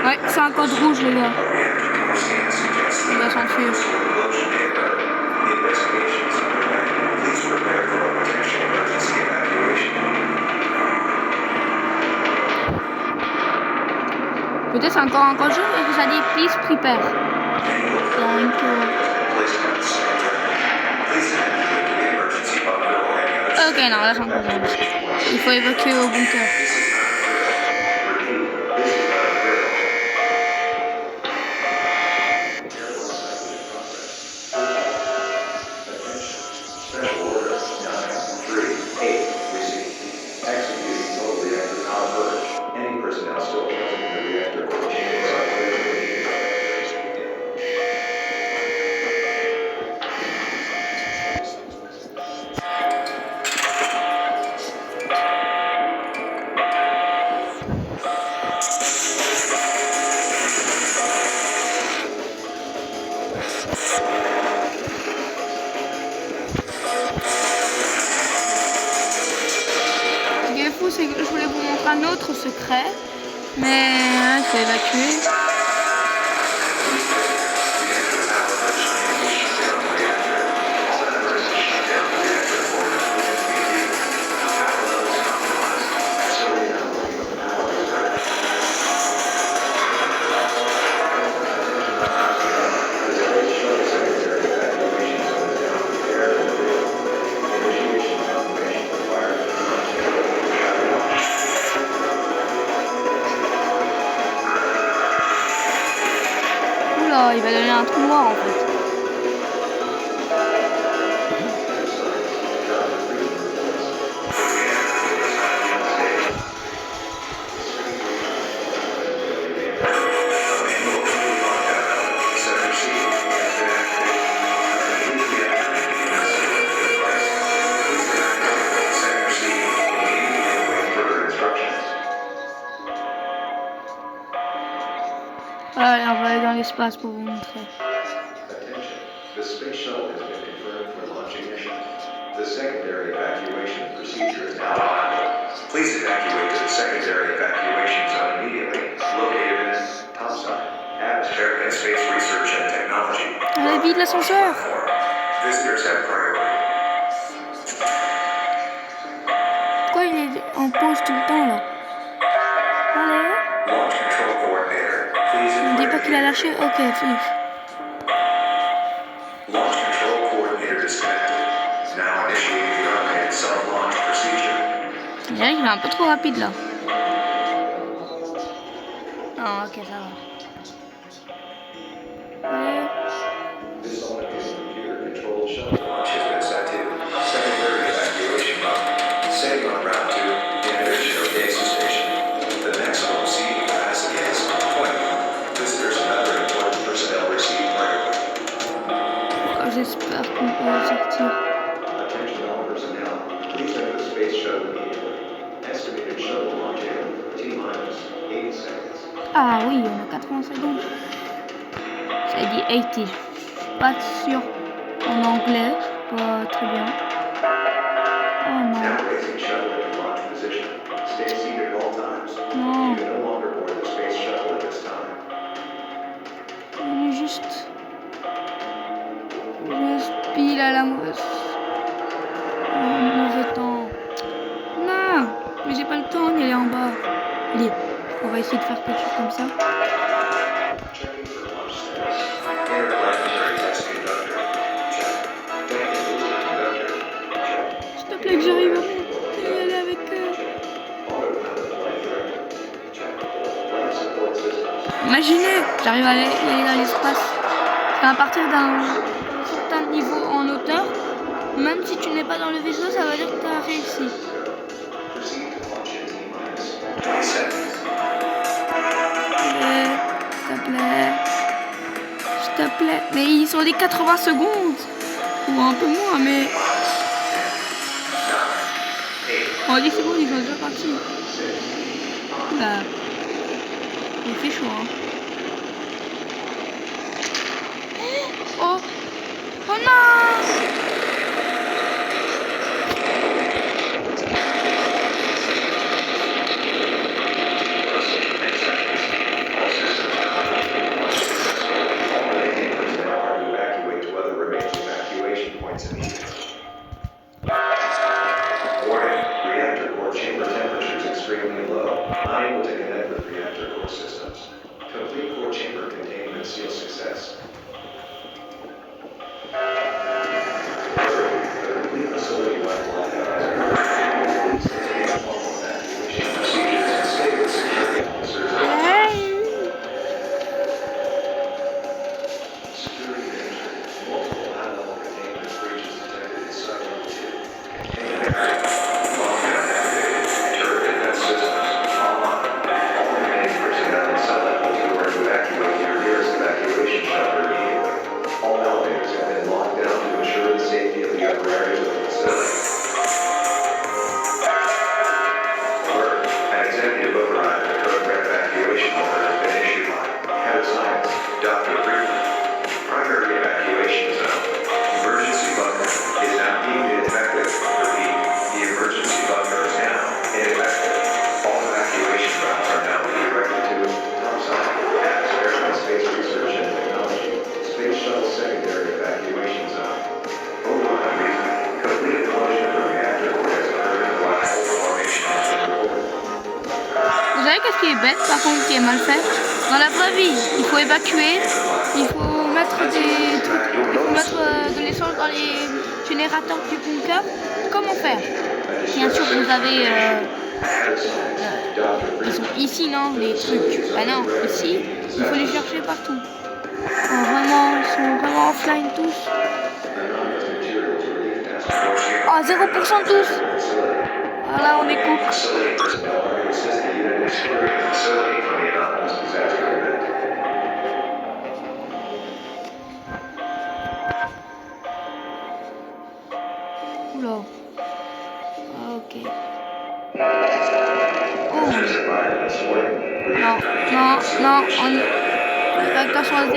Ouais, c'est un code rouge, les gars. On va s'enfuir. investigation is underway. Please prepare for a potential emergency evacuation. Peut-être encore un jour et vous allez please prepare. Donc, Please evacuate to the emergency bunker or any other ok, non, là c'est encore un. Il faut évacuer au bunker. Ce qui est fou, c'est que je voulais vous montrer un autre secret, mais il faut évacuer. Oula, il va donner un trou noir en fait. Allez, on va aller dans l'espace pour vous montrer. Attention. The space shuttle has been confirmed for launching mission. The secondary evacuation procedure is now on. Please evacuate to the secondary evacuation zone immediately. Located in topside, atmospheric and space research and technology. Allez, vite l'ascenseur. Visitors have priority. Pourquoi il est en pause tout le temps là? Allez. Launch control coordinator. Please On dit pas qu'il a inquire. lâché. Ok, fixe. Launch control coordinator disconnected. Now initiating the automated self-launch procedure. On dirait qu'il est un peu trop rapide là. Ah, ok, ça va. Allez. This automated computer-controlled shuttle launch has been set to secondary evacuation mode. Setting on route to inhibition of Desa Station. The maximum seating capacity is 20. Visitors and other important personnel receive priority. Oh, j'espère qu'on peut sortir. Attention all personnel. Please enter the space shuttle immediately. Estimated shuttle launch in T-minus 80 seconds. Ah oui, on a 80 secondes. Ça dit 80. Je suis pas sûr en anglais. Pas très bien. Oh non. Now raising shuttle into launch position. Stay seated at all times. Non. You can no longer board the space shuttle at this time. On est juste pile à la mauvaise. Mauvais temps. Non, mais j'ai pas le temps d'aller en bas. Allez, on va essayer de faire quelque chose comme ça. Checking for launch status. Interplanetary test conductor. Check. Tank and booster conductor. Check. S'il te plaît que j'arrive à aller avec eux. Autopilot flight director. Check. Life support systems. Imaginez, j'arrive à aller dans l'espace. À partir d'un certain niveau en hauteur, même si tu n'es pas dans le vaisseau, ça veut dire que tu as réussi. Proceed to launch in T-minus 20 seconds. S'il te plaît. S'il te plaît. Mais ils sont des 80 secondes. Ou un peu moins, mais... En 10 secondes, ils sont déjà partis. Bah... Il fait chaud, hein. Oh! Oh non! All remaining personnel are to evacuate to other remains evacuation. savez qu'est-ce qui est bête par contre, qui est mal fait? Dans la vraie vie, il faut évacuer, il faut mettre des trucs, il faut mettre de l'essence dans les générateurs du bunker. Comment faire? Bien sûr, vous avez... ils sont ici, non? Les trucs. Ah non, ici, il faut les chercher partout. Ah, vraiment, ils sont vraiment offline tous. Ah, 0% tous. Ah là, on est cook. Oula. Ah, ok. Oh. Non, non, non, les réacteurs sont à 0%.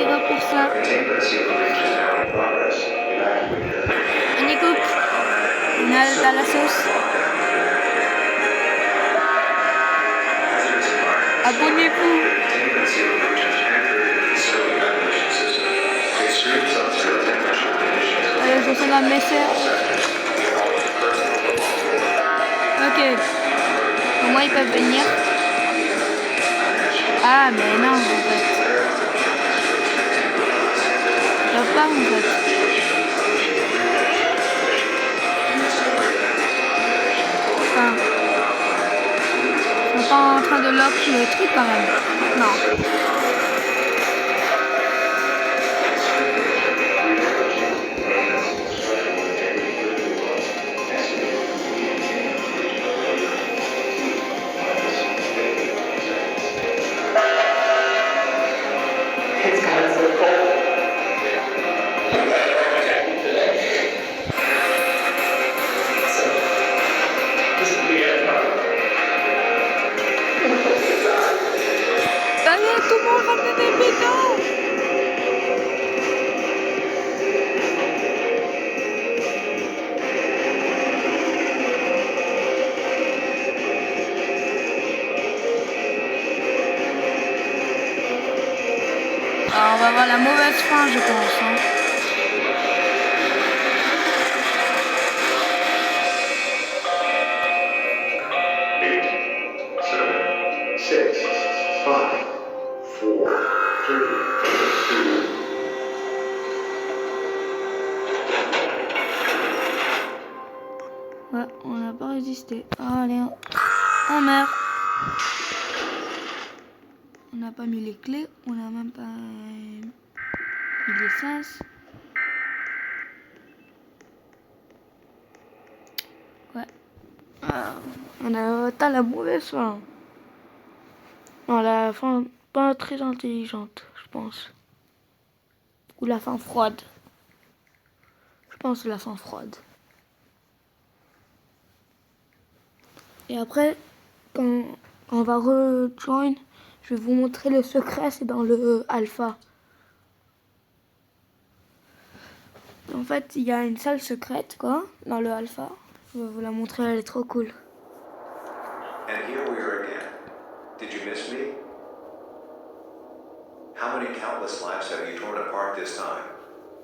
On est cook. On a la sauce. Abonnez-vous. Allez, je sens la message. Ok. Comment ils peuvent venir? Ah, mais non, en fait. Ils peuvent pas, en fait. Enfin, ils sont pas en train de lock le truc, quand même. Non. Allez, tout le monde ramenez des bidons! Alors, on va avoir la mauvaise fin, je pense. Hein. Ouais, on n'a pas résisté. Ah, allez, on meurt. On n'a pas mis les clés, on n'a même pas mis l'essence. Ouais. On a atteint la mauvaise fin. Non, la fin pas très intelligente, je pense. Ou la fin froide. Je pense la fin froide. Et après, quand on va rejoindre, je vais vous montrer le secret, c'est dans le alpha. En fait, il y a une salle secrète, quoi, dans le alpha. Je vais vous la montrer, elle est trop cool. And here we are again. Did you miss me? How many countless lives have you torn apart this time?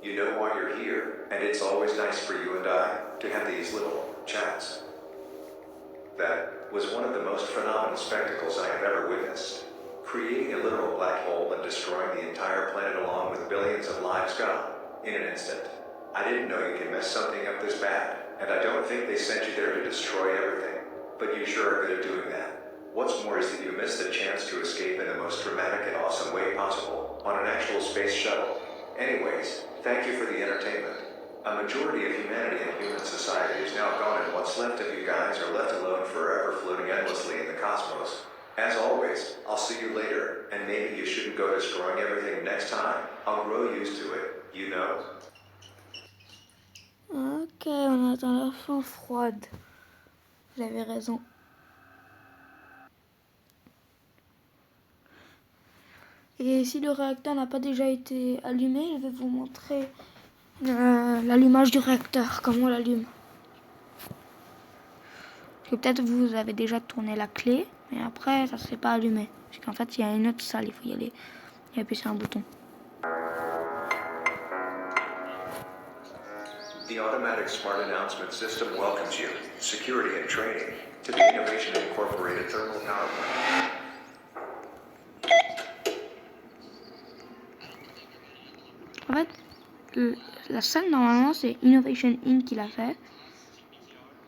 You know why you're here, and it's always nice for you and I to have these little chats. That was one of the most phenomenal spectacles I have ever witnessed. Creating a literal black hole and destroying the entire planet along with billions of lives gone in an instant. I didn't know you could mess something up this bad, and I don't think they sent you there to destroy everything, but you sure are good at doing that. What's more is that you missed the chance to escape in the most dramatic and awesome way possible, on an actual space shuttle. Anyways, thank you for the entertainment. A majority of humanity and human society is now gone, and what's left of you guys are left alone forever floating endlessly in the cosmos. As always, I'll see you later, and maybe you shouldn't go destroying everything next time. I'll grow used to it, you know? Ok, on attend la fin froide. J'avais raison. Et si le réacteur n'a pas déjà été allumé, je vais vous montrer l'allumage du réacteur, comment on l'allume. Parce que peut-être vous avez déjà tourné la clé, mais après ça ne s'est pas allumé. Parce qu'en fait il y a une autre salle, il faut y aller et appuyer sur un bouton. The Automatic Smart Announcement System welcomes you, security and training, to the Innovation Incorporated Thermal Power Plant. la salle, normalement, c'est Innovation Inc. qui l'a fait.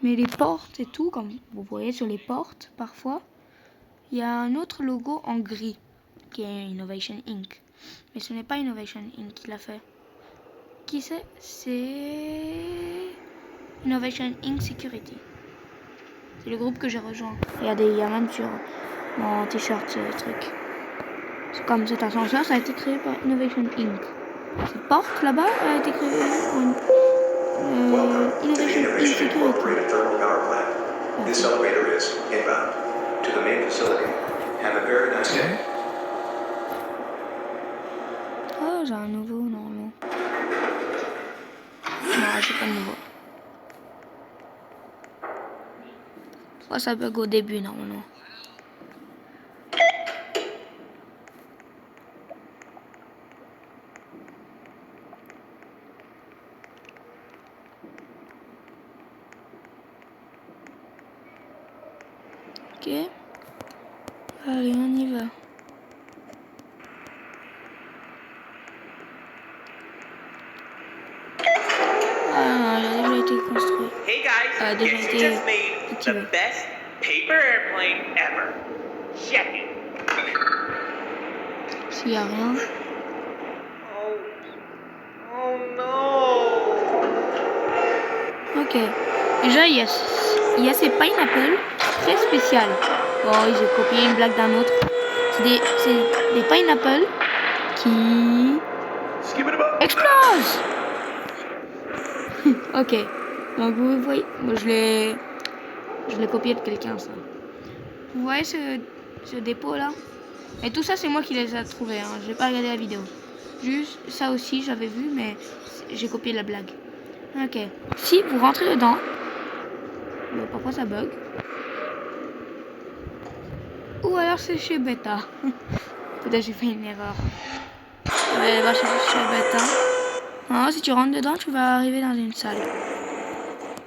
Mais les portes et tout, comme vous voyez sur les portes, parfois, il y a un autre logo en gris, qui est Innovation Inc. Mais ce n'est pas Innovation Inc. qui l'a fait. Qui c'est? C'est Innovation Inc. Security. C'est le groupe que j'ai rejoint. Regardez, il y a même sur mon t-shirt ce truc. C'est comme cet ascenseur, ça a été créé par Innovation Inc. Cette porte là-bas a été créée en Innovation Inc. Security. Incorporated thermal power plant. This elevator is inbound to the main facility. Have a very nice day. Oh, j'ai un nouveau, non. Non, j'ai pas de nouveau. Oh, ça bug au début, normalement. Ok. Allez, on y va. Ah, il a déjà été construit. Hey guys, déjà guess who été just made the activé. best paper airplane ever? Check it. S'il n'y a rien. Oh no. Ok. Déjà, il y a ces pineapples très spéciales. Oh, ils ont copié une blague d'un autre. C'est des pineapples qui explosent. Ok. Donc vous voyez, moi je l'ai copié de quelqu'un ça. Vous voyez ce dépôt là? Et tout ça c'est moi qui les ai trouvés. Hein. J'ai pas regardé la vidéo. Juste ça aussi j'avais vu, mais j'ai copié la blague. Ok. Si vous rentrez dedans, parfois ça bug. Ou alors c'est chez Beta. Peut-être j'ai fait une erreur. Va chez Beta. Non, si tu rentres dedans, tu vas arriver dans une salle.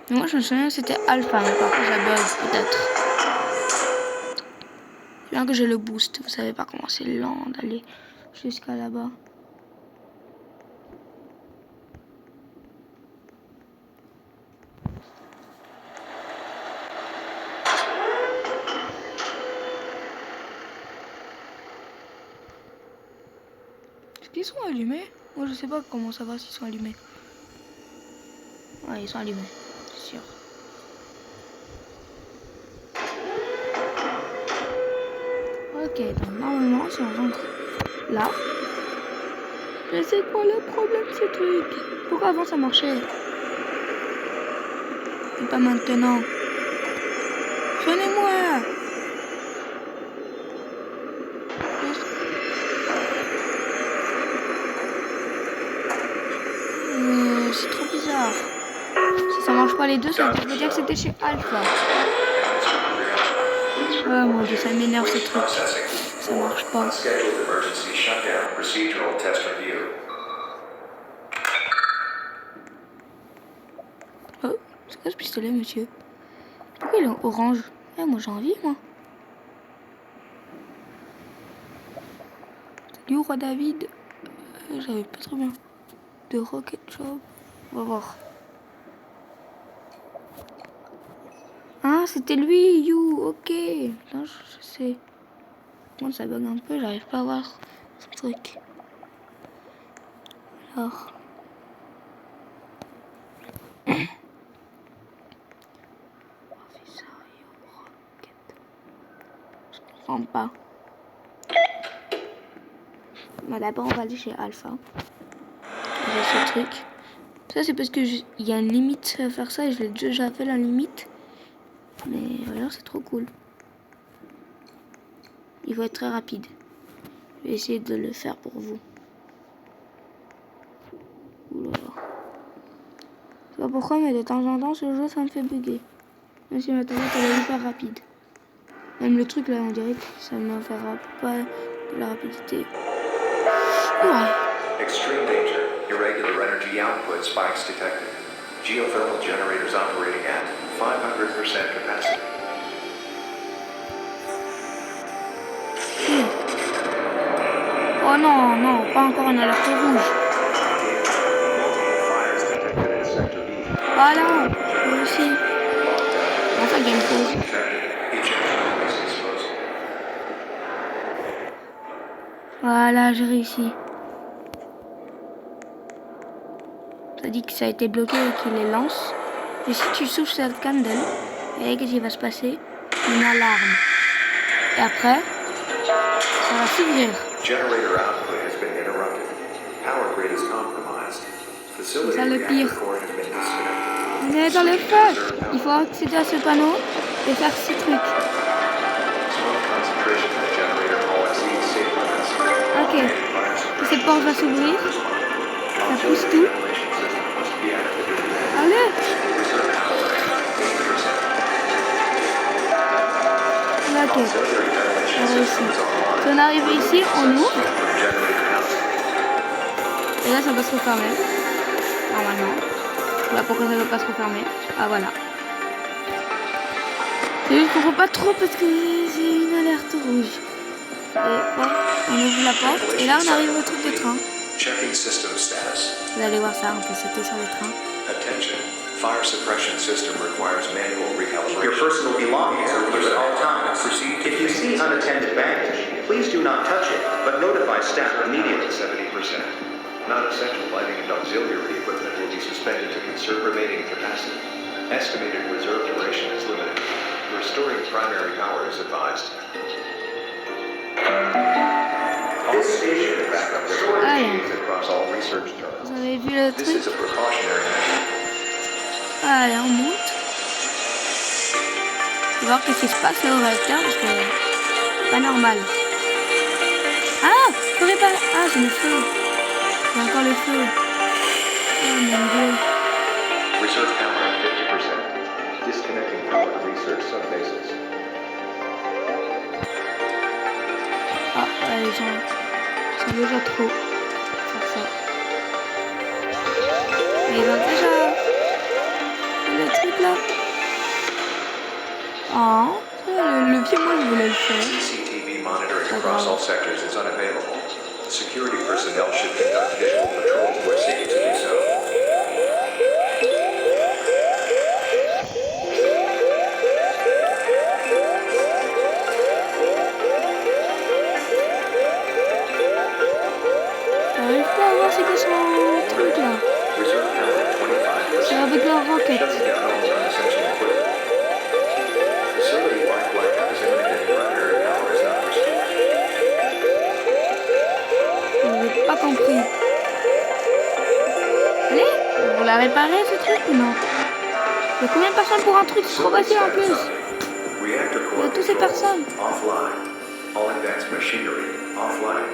Mais moi je me souviens que c'était Alpha, mais parfois ça bug peut-être. Bien que j'ai le boost, vous savez pas comment c'est lent d'aller jusqu'à là-bas. Est-ce qu'ils sont allumés? Moi je sais pas comment ça va s'ils sont allumés. Ouais, ils sont allumés, c'est sûr. Ok, donc normalement si on rentre là. Je sais quoi le problème de ce truc. Pourquoi avant ça marchait? Et pas maintenant. Prenez-moi. C'est trop bizarre. Si ça marche pas les deux, ça veut dire que c'était chez Alpha. Oh mon dieu, ça m'énerve ce truc. Ça marche pas. Scheduled emergency shutdown procedural test review. Oh, c'est quoi ce pistolet, monsieur? Pourquoi il est orange? Eh, moi j'ai envie, moi. Salut, roi David. J'avais pas très bien. De Rocket Job. On va voir. Ah, c'était lui, You. Ok. Là, je sais. Moi, ça bug un peu. J'arrive pas à voir ce truc. Alors. Je comprends pas. Bah, d'abord, on va aller chez Alpha. J'ai ce truc. Ça, c'est parce que il y a une limite à faire ça et je l'ai déjà fait la limite. Mais alors, c'est trop cool. Il faut être très rapide. Je vais essayer de le faire pour vous. Oula. Je sais pas pourquoi, mais de temps en temps, ce jeu, ça me fait bugger. Même si ma tablette, elle est hyper rapide. Même le truc, là, on dirait que ça ne fera pas de la rapidité. Ouais. Extreme danger. Irregular energy output spikes detected. Geothermal generators operating at 500% capacity. Oh non, non, pas encore une alerte rouge. Voilà, réussi. On fait game pause. Voilà, j'ai réussi. Ça dit que ça a été bloqué et qu'il les lance. Et si tu souffles cette candle, et qu'est-ce qui va se passer? Une alarme. Et après, ça va s'ouvrir. Generator output has been interrupted. Power grid is compromised. Facility ça le pire. reactor core has been disconnected. On est dans le feu. Il faut accéder à ce panneau et faire 6 trucs. Smoke concentration in the generator hall exceeds safe limits. Ok. Et cette porte va s'ouvrir. Ça pousse tout. Ventilation system must be activated. Allez. Reserve power at 80%. Ok. Auxiliary ventilation On réussit. system is online. Si on arrive ici, on ouvre. From generator housing. Et là, ça va se refermer. Normalement. Là, pourquoi ça ne va pas se refermer? Ah, voilà. C'est juste qu'on ne voit pas trop parce que c'est une alerte rouge. Et hop, on ouvre la porte. Et là, on arrive au truc de train. Checking system status. Vous allez voir ça, on peut sauter sur le train. Attention. Fire suppression system requires manual recalibration. Your personal belongings are with you at all times. If you see unattended baggage, please do not touch it, but notify staff immediately. 70%. Non-essential lighting and auxiliary equipment will be suspended to conserve remaining capacity. Estimated reserve duration is limited. Restoring primary power is advised. This station is Backup storage. requirements across all research Vous terminals. avez vu le This is truc? a precautionary measure. Allez, on monte. On va voir qu'est-ce qui se passe là au réacteur parce que c'est pas normal. Ah, faut réparer. Ah, c'est le feu. C'est encore le feu. Oh mon dieu. Reserve power at 50%. Disconnecting power to research subbases. Ah, ouais, ils sont déjà trop. Faire ça. Mais ils ont déjà le truc là. Oh, le vieux, moi je voulais le faire. CCTV monitoring across all sectors is unavailable. Security personnel should conduct visual patrols where seeking to do so. J'arrive pas à voir c'est quoi son truc là. Reserve power at 25%. C'est avec leur roquette. Shutting down all non-essential equipment. Facility-wide blackout is imminent and primary power is not restored. J'ai pas compris. Allez, on l'a réparé ce truc ou non? Il y a combien de personnes pour un truc trop facile en plus? Reactor Il y core a toutes ces personnes. offline. All advanced machinery offline.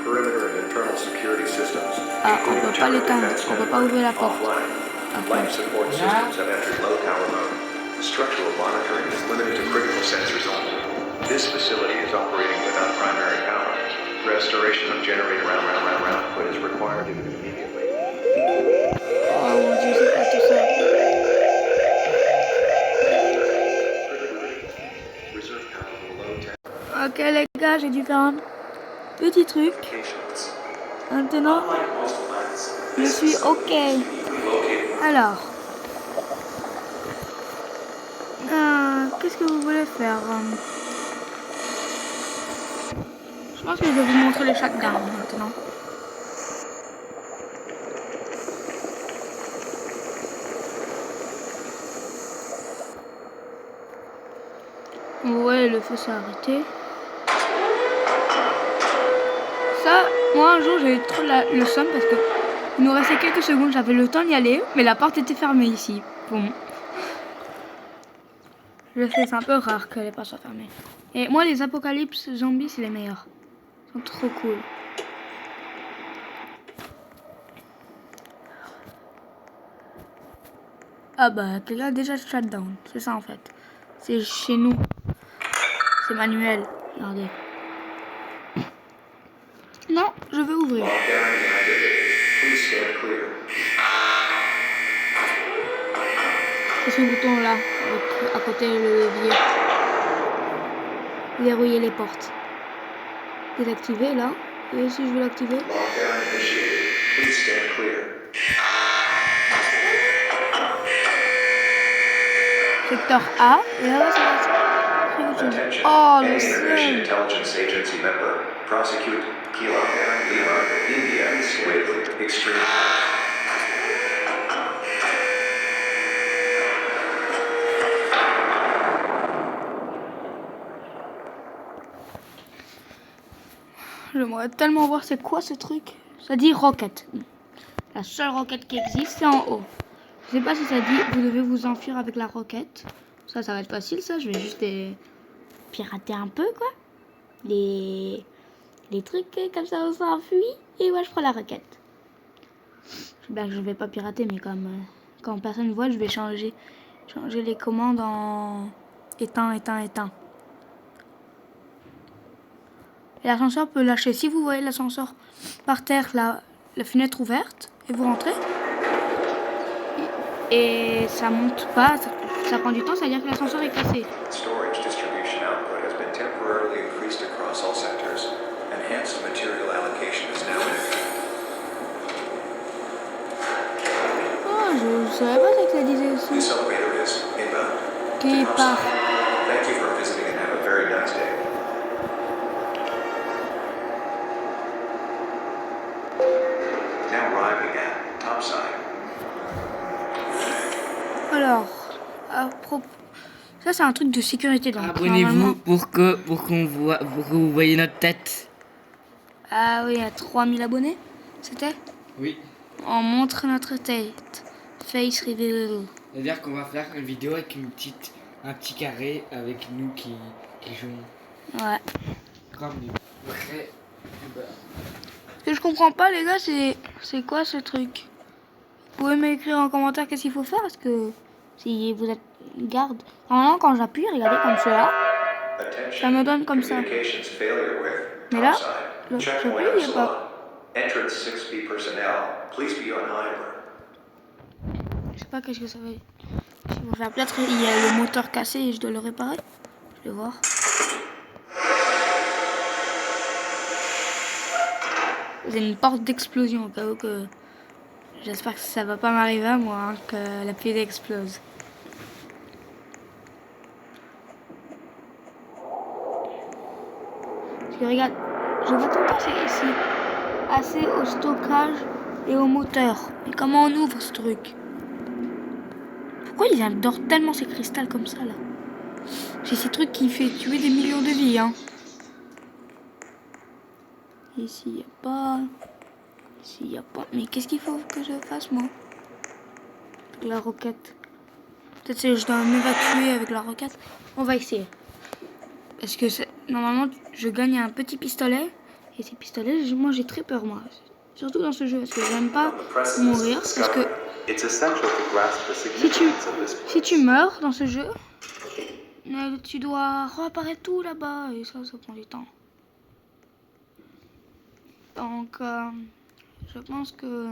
Perimeter and internal security systems. Ah, on including peut pas l'éteindre, defense on peut pas ouvrir la porte. offline. Après. Life support systems have entered low power mode. Structural monitoring is limited to critical sensors only. This facility is operating without primary power. Restoration of generator output is required immediately. Oh mon dieu, c'est pas tout ça. Reserve power below 10 Ok les gars, j'ai dû faire un petit truc. locations. Maintenant, je suis ok. Alors, qu'est-ce que vous voulez faire? Je pense que je vais vous montrer le shutdown maintenant. Ouais, le feu s'est arrêté. Ça, moi un jour j'ai eu trop le somme parce que il nous restait quelques secondes, j'avais le temps d'y aller, mais la porte était fermée ici. Bon. Je sais, c'est un peu rare que les portes soient fermées. Et moi les apocalypses zombies c'est les meilleurs. Ils sont trop cool. Ah bah quelqu'un a déjà le shutdown, c'est ça en fait. C'est chez nous. C'est manuel, regardez. Non, je veux ouvrir. Lockdown activated. Please stand clear. C'est ce bouton là, avec, à côté le levier. Verrouiller les portes. Désactiver là. Et si je veux l'activer? Lockdown initiated. Please stand clear. secteur A, et là, ça va être très utile. Attention. Oh, le Any Immigration seul. Intelligence Agency member. Prosecute Kilo Lima, India with extreme. J'aimerais tellement voir c'est quoi ce truc. Ça dit roquette. La seule roquette qui existe, c'est en haut. Je sais pas si ça dit vous devez vous enfuir avec la roquette. Ça va être facile, ça. Je vais juste pirater un peu, quoi. Les trucs comme ça, on s'enfuit. Et moi, je prends la roquette. J'espère que je vais pas pirater, mais comme quand personne voit, je vais changer les commandes en éteint. Et l'ascenseur peut lâcher. Si vous voyez l'ascenseur par terre, la fenêtre ouverte, et vous rentrez, et ça monte pas, ça prend du temps, ça veut dire que l'ascenseur est cassé. Storage distribution output has been temporarily increased across all sectors. Enhanced material allocation is now in effect. Oh, je savais pas ça que ça disait aussi. This elevator is inbound. Qui part. Thank you for visiting and have a very nice day. Now arriving at topside. Alors, à propos, ça c'est un truc de sécurité. Donc, Abonnez-vous normalement- pour que vous voyez notre tête. Ah oui, à 3000 abonnés, c'était. Oui. On montre notre tête. Face reveal. C'est-à-dire qu'on va faire une vidéo avec un petit carré avec nous qui jouons Ouais. comme des vrais youtubeurs. Ce que je comprends pas, les gars, c'est quoi ce truc? Vous pouvez m'écrire en commentaire qu'est-ce qu'il faut faire, parce que si vous êtes garde. Normalement, quand j'appuie, regardez comme cela. Ça me donne comme ça. Communications failure with Mais là, topside. le Checkpoint j'appuie, il n'y a Upsilon. pas. Entrance 6B personnel. Please be on high alert. Je sais pas qu'est-ce que ça va faire. Peut-être il y a le moteur cassé et je dois le réparer. Je vais voir. C'est une porte d'explosion au cas où que... J'espère que ça va pas m'arriver à moi, hein, que la pile explose. Parce que regarde, je vois tout le temps c'est ici. Assez au stockage et au moteur. Mais comment on ouvre ce truc? Pourquoi ils adorent tellement ces cristals comme ça là? C'est ces trucs qui fait tuer des millions de vies, hein. Ici il n'y a pas. Ici il n'y a pas. Mais qu'est-ce qu'il faut que je fasse moi? Avec la roquette. Peut-être que je dois m'évacuer avec la roquette. On va essayer. Parce que normalement je gagne un petit pistolet. Et ces pistolets, moi j'ai très peur moi. Surtout dans ce jeu. Parce que j'aime pas mourir. Parce que si tu meurs dans ce jeu, tu dois réapparaître tout là-bas. Et ça prend du temps. Donc, je pense que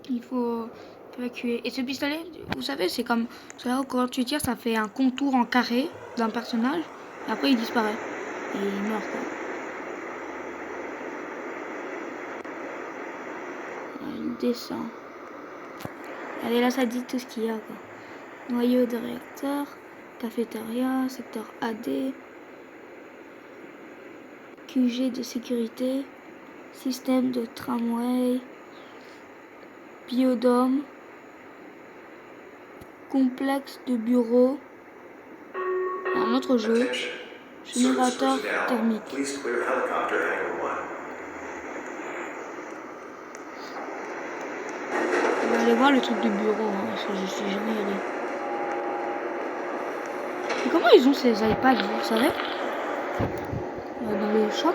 il faut évacuer. Et ce pistolet, vous savez, c'est comme ça, quand tu tires, ça fait un contour en carré d'un personnage. Et après, il disparaît. Et il meurt, quoi. Il descend. Allez, là, ça dit tout ce qu'il y a, quoi. Noyau de réacteur, cafétéria, secteur AD, QG de sécurité, système de tramway, biodôme, complexe de bureaux, un autre jeu, générateur thermique. Please clear helicopter hangar 1. On va aller voir le truc de bureau, hein, parce que je suis jamais allé. Et comment ils ont ces iPads, vous savez? Dans le shop.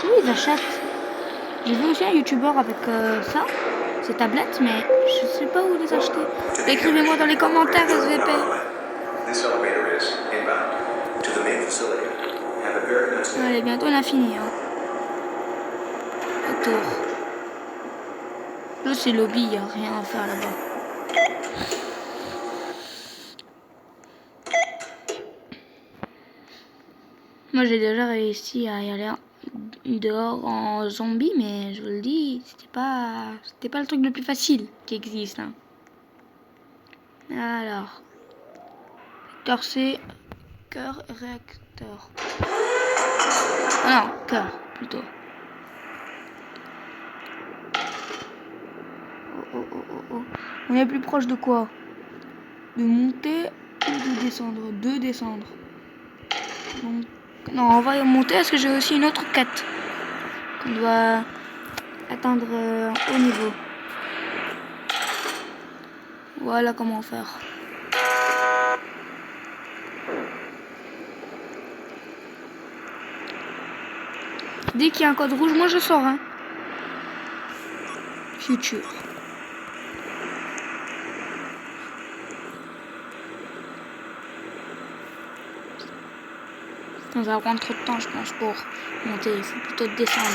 Oui, ils achètent. J'ai vu aussi un youtubeur avec ça, ces tablettes, mais je sais pas où les acheter. Écrivez-moi dans les commentaires, SVP. This elevator is inbound to the main facility. Have a very nice day. Allez, bientôt on a fini. Hein. Autour. Là, c'est lobby, il n'y a rien à faire là-bas. Moi, j'ai déjà réussi à y aller dehors en zombie, mais je vous le dis, c'était pas le truc le plus facile qui existe. Hein. Alors, vecteur C, cœur réacteur. Ah non, cœur plutôt. Oh. On est plus proche de quoi? De monter ou de descendre? De descendre. Donc, non, on va monter parce que j'ai aussi une autre quête qu'on doit atteindre au niveau. Voilà comment faire. Dès qu'il y a un code rouge, moi je sors. Hein. Futur. Ça va prendre trop de temps, je pense, pour monter. Il faut plutôt descendre.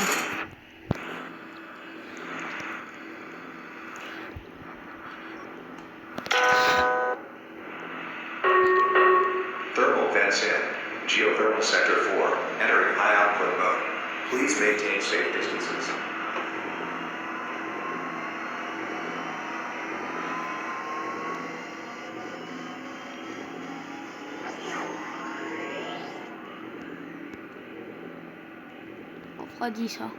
Thermal vents in. Geothermal sector 4. Entering high output mode. Please maintain safe distances. Refroidit ça.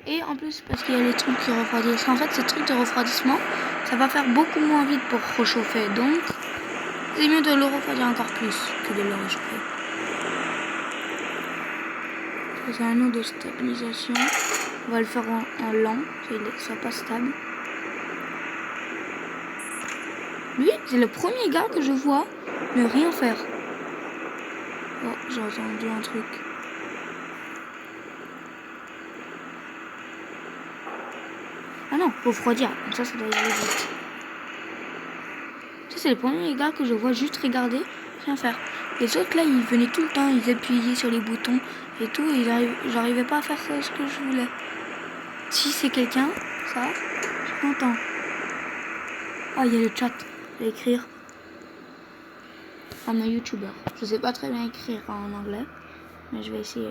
Et en plus, parce qu'il y a les trucs qui refroidissent. En fait, ces trucs de refroidissement, ça va faire beaucoup moins vite pour réchauffer. Donc, c'est mieux de le refroidir encore plus que de le réchauffer. C'est un nœud de stabilisation. On va le faire en lent, qu'il soit pas stable. Lui, c'est le premier gars que je vois ne rien faire. Oh, j'ai entendu un truc. Ah non, faut refroidir. Comme ça doit y aller vite. Ça, c'est le premier gars que je vois juste regarder, rien faire. Les autres, là, ils venaient tout le temps, ils appuyaient sur les boutons et tout, et j'arrivais pas à faire ça, ce que je voulais. Si c'est quelqu'un, ça, je suis content. Ah, il y a le chat. Je vais écrire. I'm a YouTuber. Je sais pas très bien écrire en anglais, mais je vais essayer.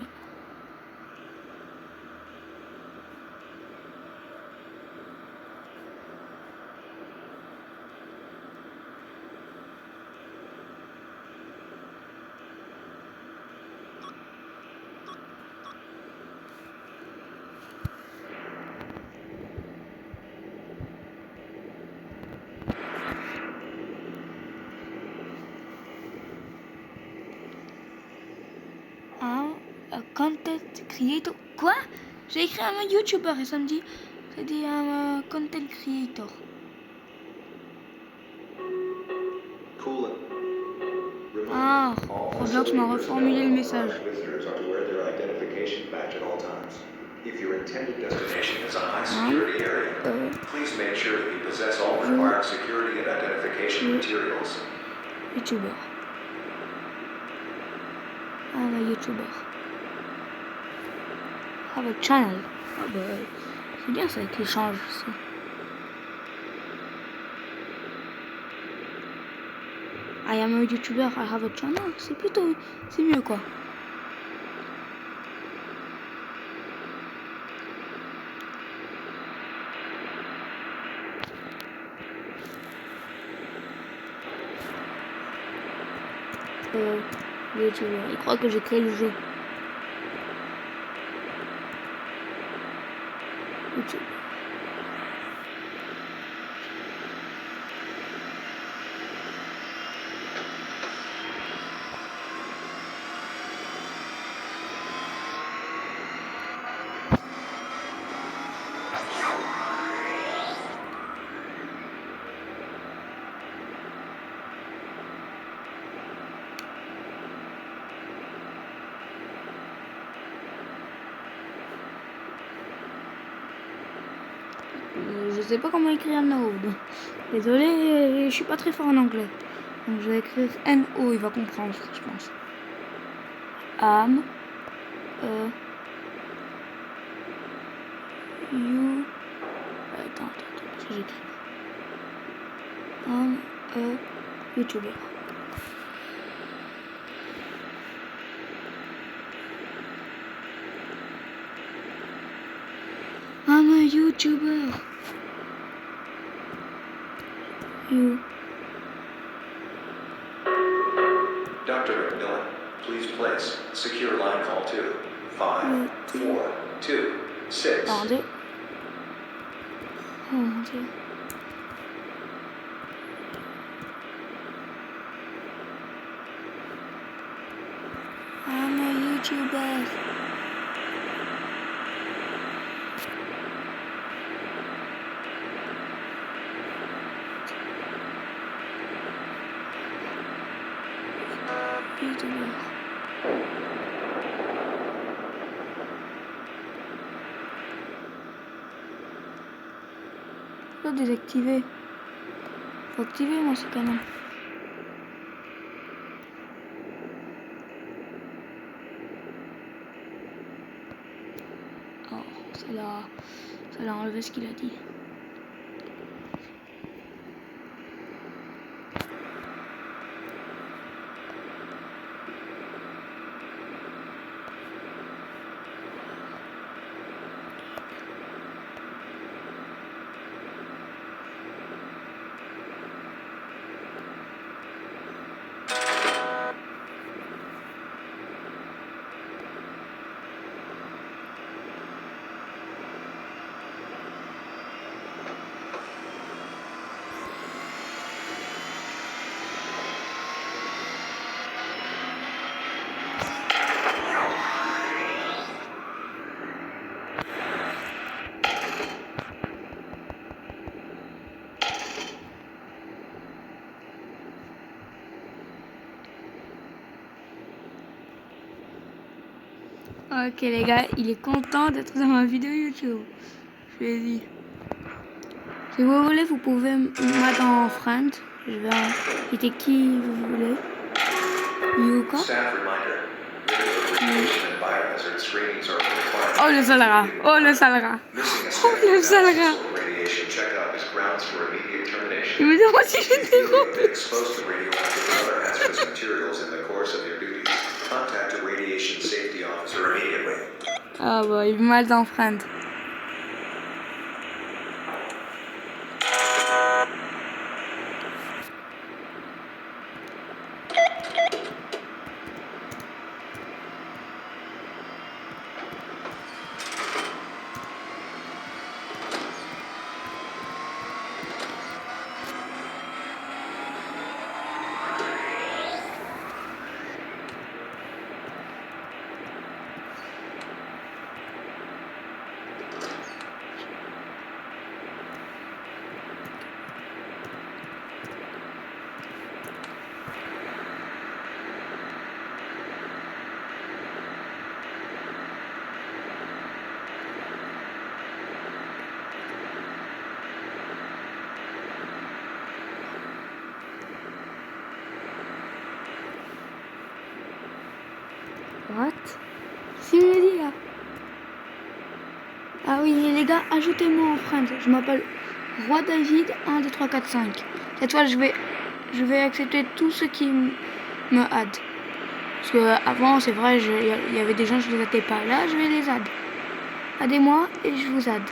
Content creator. Quoi? J'ai écrit un YouTuber et ça me dit. Ça dit un content creator. Ah, Roblox m'a reformulé le message. If your intended destination is a high security area, please make sure that you possess all required security and identification materials. YouTuber. I'm a YouTuber. Have a channel. Ah bah, c'est bien ça qui change aussi. I am a YouTuber, I have a channel. C'est plutôt, c'est mieux quoi. YouTuber, il croit que j'ai créé le jeu. YouTube. Je sais pas comment écrire Node. Désolé, je suis pas très fort en anglais. Donc je vais écrire N-O, il va comprendre, je pense. Am. You. Attends, qu'est-ce que j'écris? Am. YouTuber. I'm a YouTuber. line call 2. 5, 4, 2, 6. Attendez. Oh mon dieu. I'm a YouTuber. YouTuber. Faut désactiver. Faut activer moi ce canon. Oh, ça l'a enlevé ce qu'il a dit. Ok les gars, il est content d'être dans ma vidéo YouTube. Je lui ai dit. Si vous voulez, vous pouvez me mettre en friend. Je vais inviter qui vous voulez. Yuka. Oh le Salara. Oh le Salara. Oh le Salara. Il me demande si j'ai des groupes. Ah bah il me met en friend. What? C'est ce qu'il dit là. Ah oui les gars, ajoutez-moi en friend. Je m'appelle Roi David 1, 2, 3, 4, 5. Cette fois je vais accepter tout ce qui me add. Parce que avant c'est vrai, il y avait des gens je les addais pas. Là je vais les add. Addez-moi et je vous add.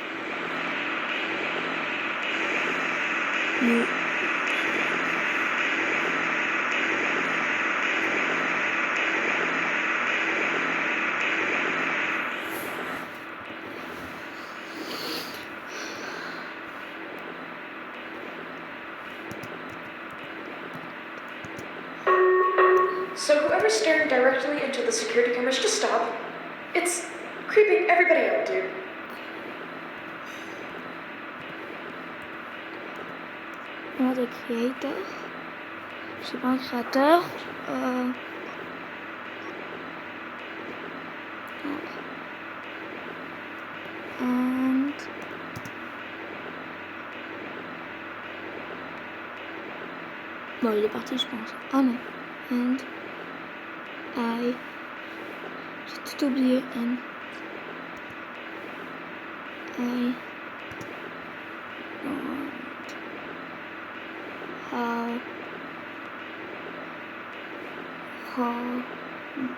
So whoever's staring directly into the security cameras, just stop. It's creeping everybody out, dude. Moi des créateurs. Je suis pas un créateur. And bon il est parti je pense. Ah non. And j'ai tout oublié. And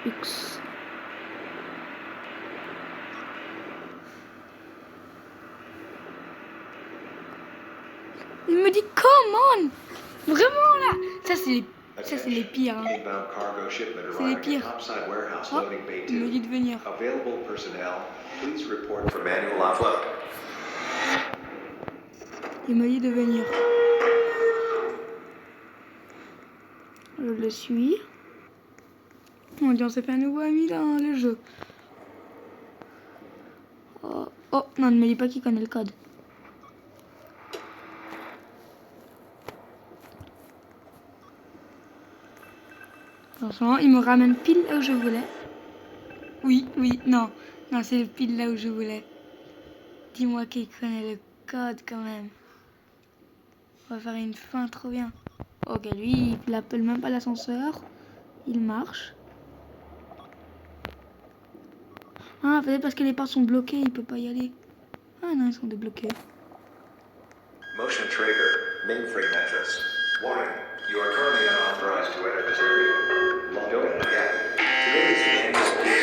X. Il me dit come on. Vraiment là. Ça c'est Ça, c'est les pires. Hein. Inbound cargo shipment C'est les arriving pires. at topside warehouse Oh, loading bay il me 2. dit de venir. Available personnel, please report for manual offload. Il me dit de venir. Je le suis. Mon Dieu, on s'est fait un nouveau ami dans le jeu. Oh, oh non, ne me dis pas qu'il connaît le code. Franchement, il me ramène pile là où je voulais. Oui, oui, non. Non, c'est pile là où je voulais. Dis-moi qu'il connaît le code quand même. On va faire une fin trop bien. Ok, lui, il appelle même pas l'ascenseur. Il marche. Ah, peut-être parce que les portes sont bloquées, il peut pas y aller. Ah non, ils sont débloqués. Motion trigger, mainframe address. Warning, you are currently unauthorized to enter this area. Don't forget, today's game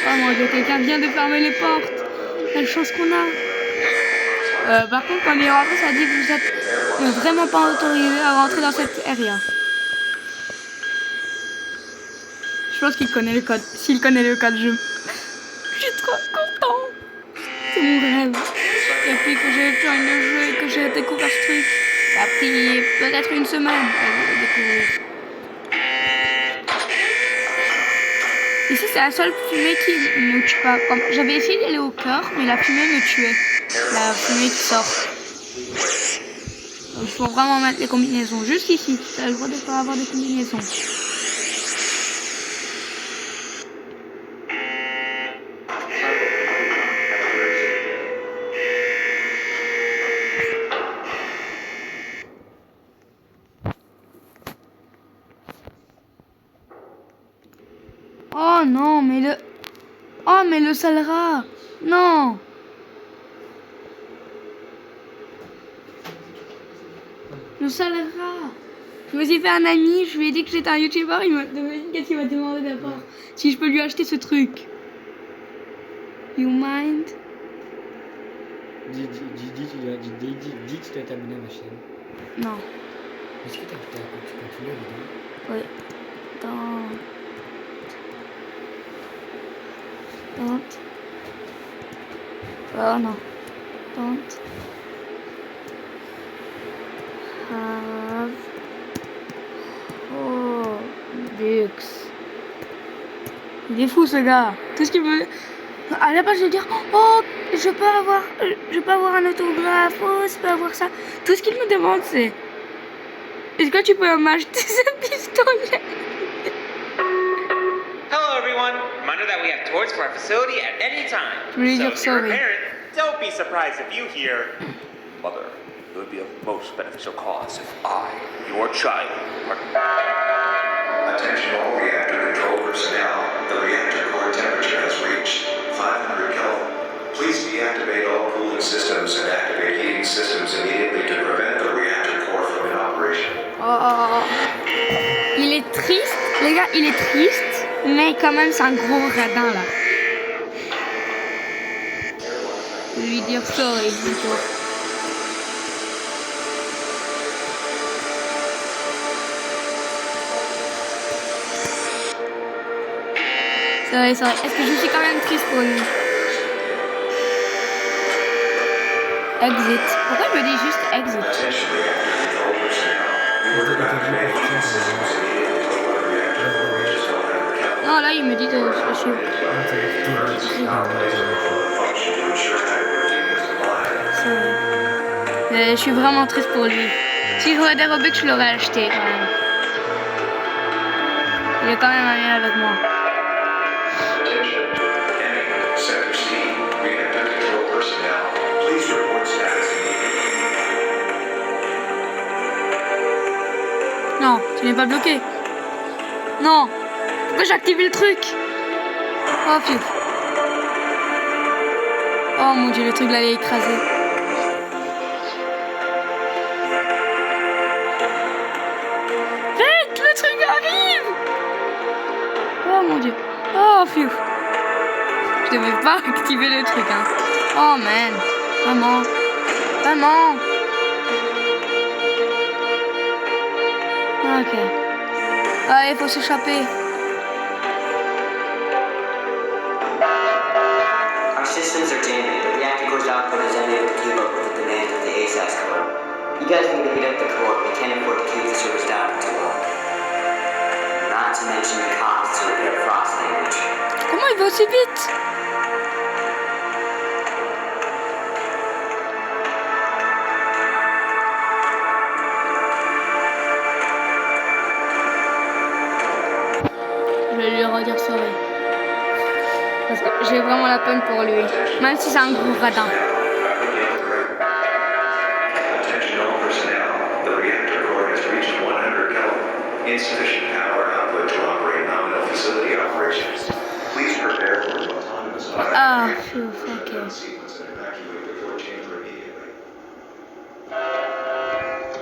Oh mon Dieu, quelqu'un vient de fermer les portes. Quelle chance qu'on a. Par contre, quand il est rentré, ça dit que vous êtes vraiment pas autorisé à rentrer dans cette area. Je pense qu'il connaît le code. S'il connaît le code, je suis trop content. C'est mon rêve. Depuis que j'ai join le jeu et que j'ai découvert ce truc, ça a pris peut-être une semaine à le découvrir. Ici, c'est la seule fumée qui ne tue pas. Comme j'avais essayé d'aller au cœur, mais la fumée me tuait. La fumée qui sort. Donc, il faut vraiment mettre les combinaisons. Juste ici, tu as le droit de ne pas avoir de combinaisons. Oh non, mais le... Oh, mais le sale rat. Non. Le sale rat. Je me suis fait un ami, je lui ai dit que j'étais un youtubeur, qu'est-ce qu'il m'a demandé d'abord? Si je peux lui acheter ce truc. You mind? Dis que tu dois t'abonner à ma chaîne. Non. Est-ce que tu continues la vidéo? Oui. Don't. Oh non. Don't. Have. Oh. Dux. Il est fou ce gars. Tout ce qu'il veut. À la base, je vais dire, oh, je peux avoir un autographe, oh, je peux avoir ça. Tout ce qu'il me demande, c'est, est-ce que tu peux m'acheter ce pistolet? Hello, everyone. Reminder that we have tours for our facility at any time. Je voulais So dire if you're a sorry. parent, don't be surprised if you hear, Mother, it would be of most beneficial cause if I, your child, Attention all reactor control personnel. The reactor core temperature has reached 500 Kelvin. Please deactivate all cooling systems and activate heating systems immediately to prevent the reactor core from inoperation. Oh. Il est triste, les gars, il est triste, mais quand même, c'est un gros radin là. Je vais lui dire sorry, plutôt. C'est vrai. Est-ce que je suis quand même triste pour lui? Exit. Pourquoi je me dis juste exit? Attention reactor control personnel. You are evacuating heating systems immediately to alert the reactor core reaches 100 Kelvin. Non, là, il me dit de suivre. Emergency now placed on full function to ensure hyperroutine is applied. Je suis vraiment triste pour lui. Si j'aurais des Robux, je l'aurais acheté quand même. Il est quand même ami avec moi. Attention. Ending. Center C. Reactor control personnel. Please report status immediately. Non, tu n'es pas bloqué. Non. Pourquoi j'ai activé le truc? Oh, pfiou. Oh mon dieu, le truc là, il est écrasé. Vite, le truc arrive. Oh mon dieu. Oh, pfiou. Je devais pas activer le truc, hein. Oh man. Vraiment. Ok. Allez, faut s'échapper. Our systems are jamming. The reactor core's output is unable to keep up with the demand of the ASAS core. You guys need to heat up the core. We can't afford to keep the servers down for too long. Not to mention the costs to repair Frost damage. Comment il va aussi vite? Je vais lui redire sorry. Parce que j'ai vraiment la peine pour lui. Même si c'est un gros radin. Attention all personnel. The reactor core has reached 100 Kelvin. Insufficient power output to operate nominal facility operations. Please prepare for autonomous Ah, phew, ok. sequence and evacuate the core chamber immediately.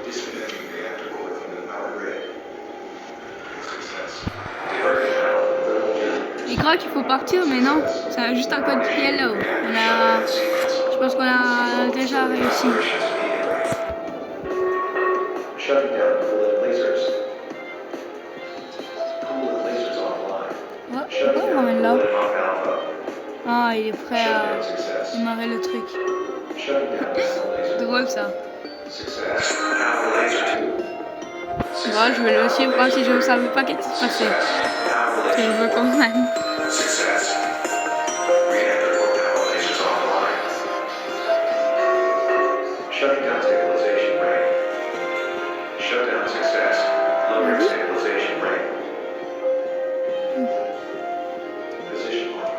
Disconnecting reactor core from the power grid. Success. Diverting power from thermal generators. Il croit qu'il faut partir, mais non. C'est juste un code yellow. Je pense qu'on a déjà réussi. Shutting down coolant lasers. Coolant lasers offline. Ouais, Shutting pourquoi on down ramène là? coolant off alpha. Ah, il est prêt Shutdown à success. démarrer le truc. Shutting down alpha laser. Drôle ça. Success. Alpha laser 2. Ouais, je vais le suivre même si je ne savais pas qu'est-ce qui se passait. Alpha Je laser. veux quand même. Success. Reactor core power lasers offline. Shutting down stabilization rate. Shutdown success. Lower stabilization rate. Position lock.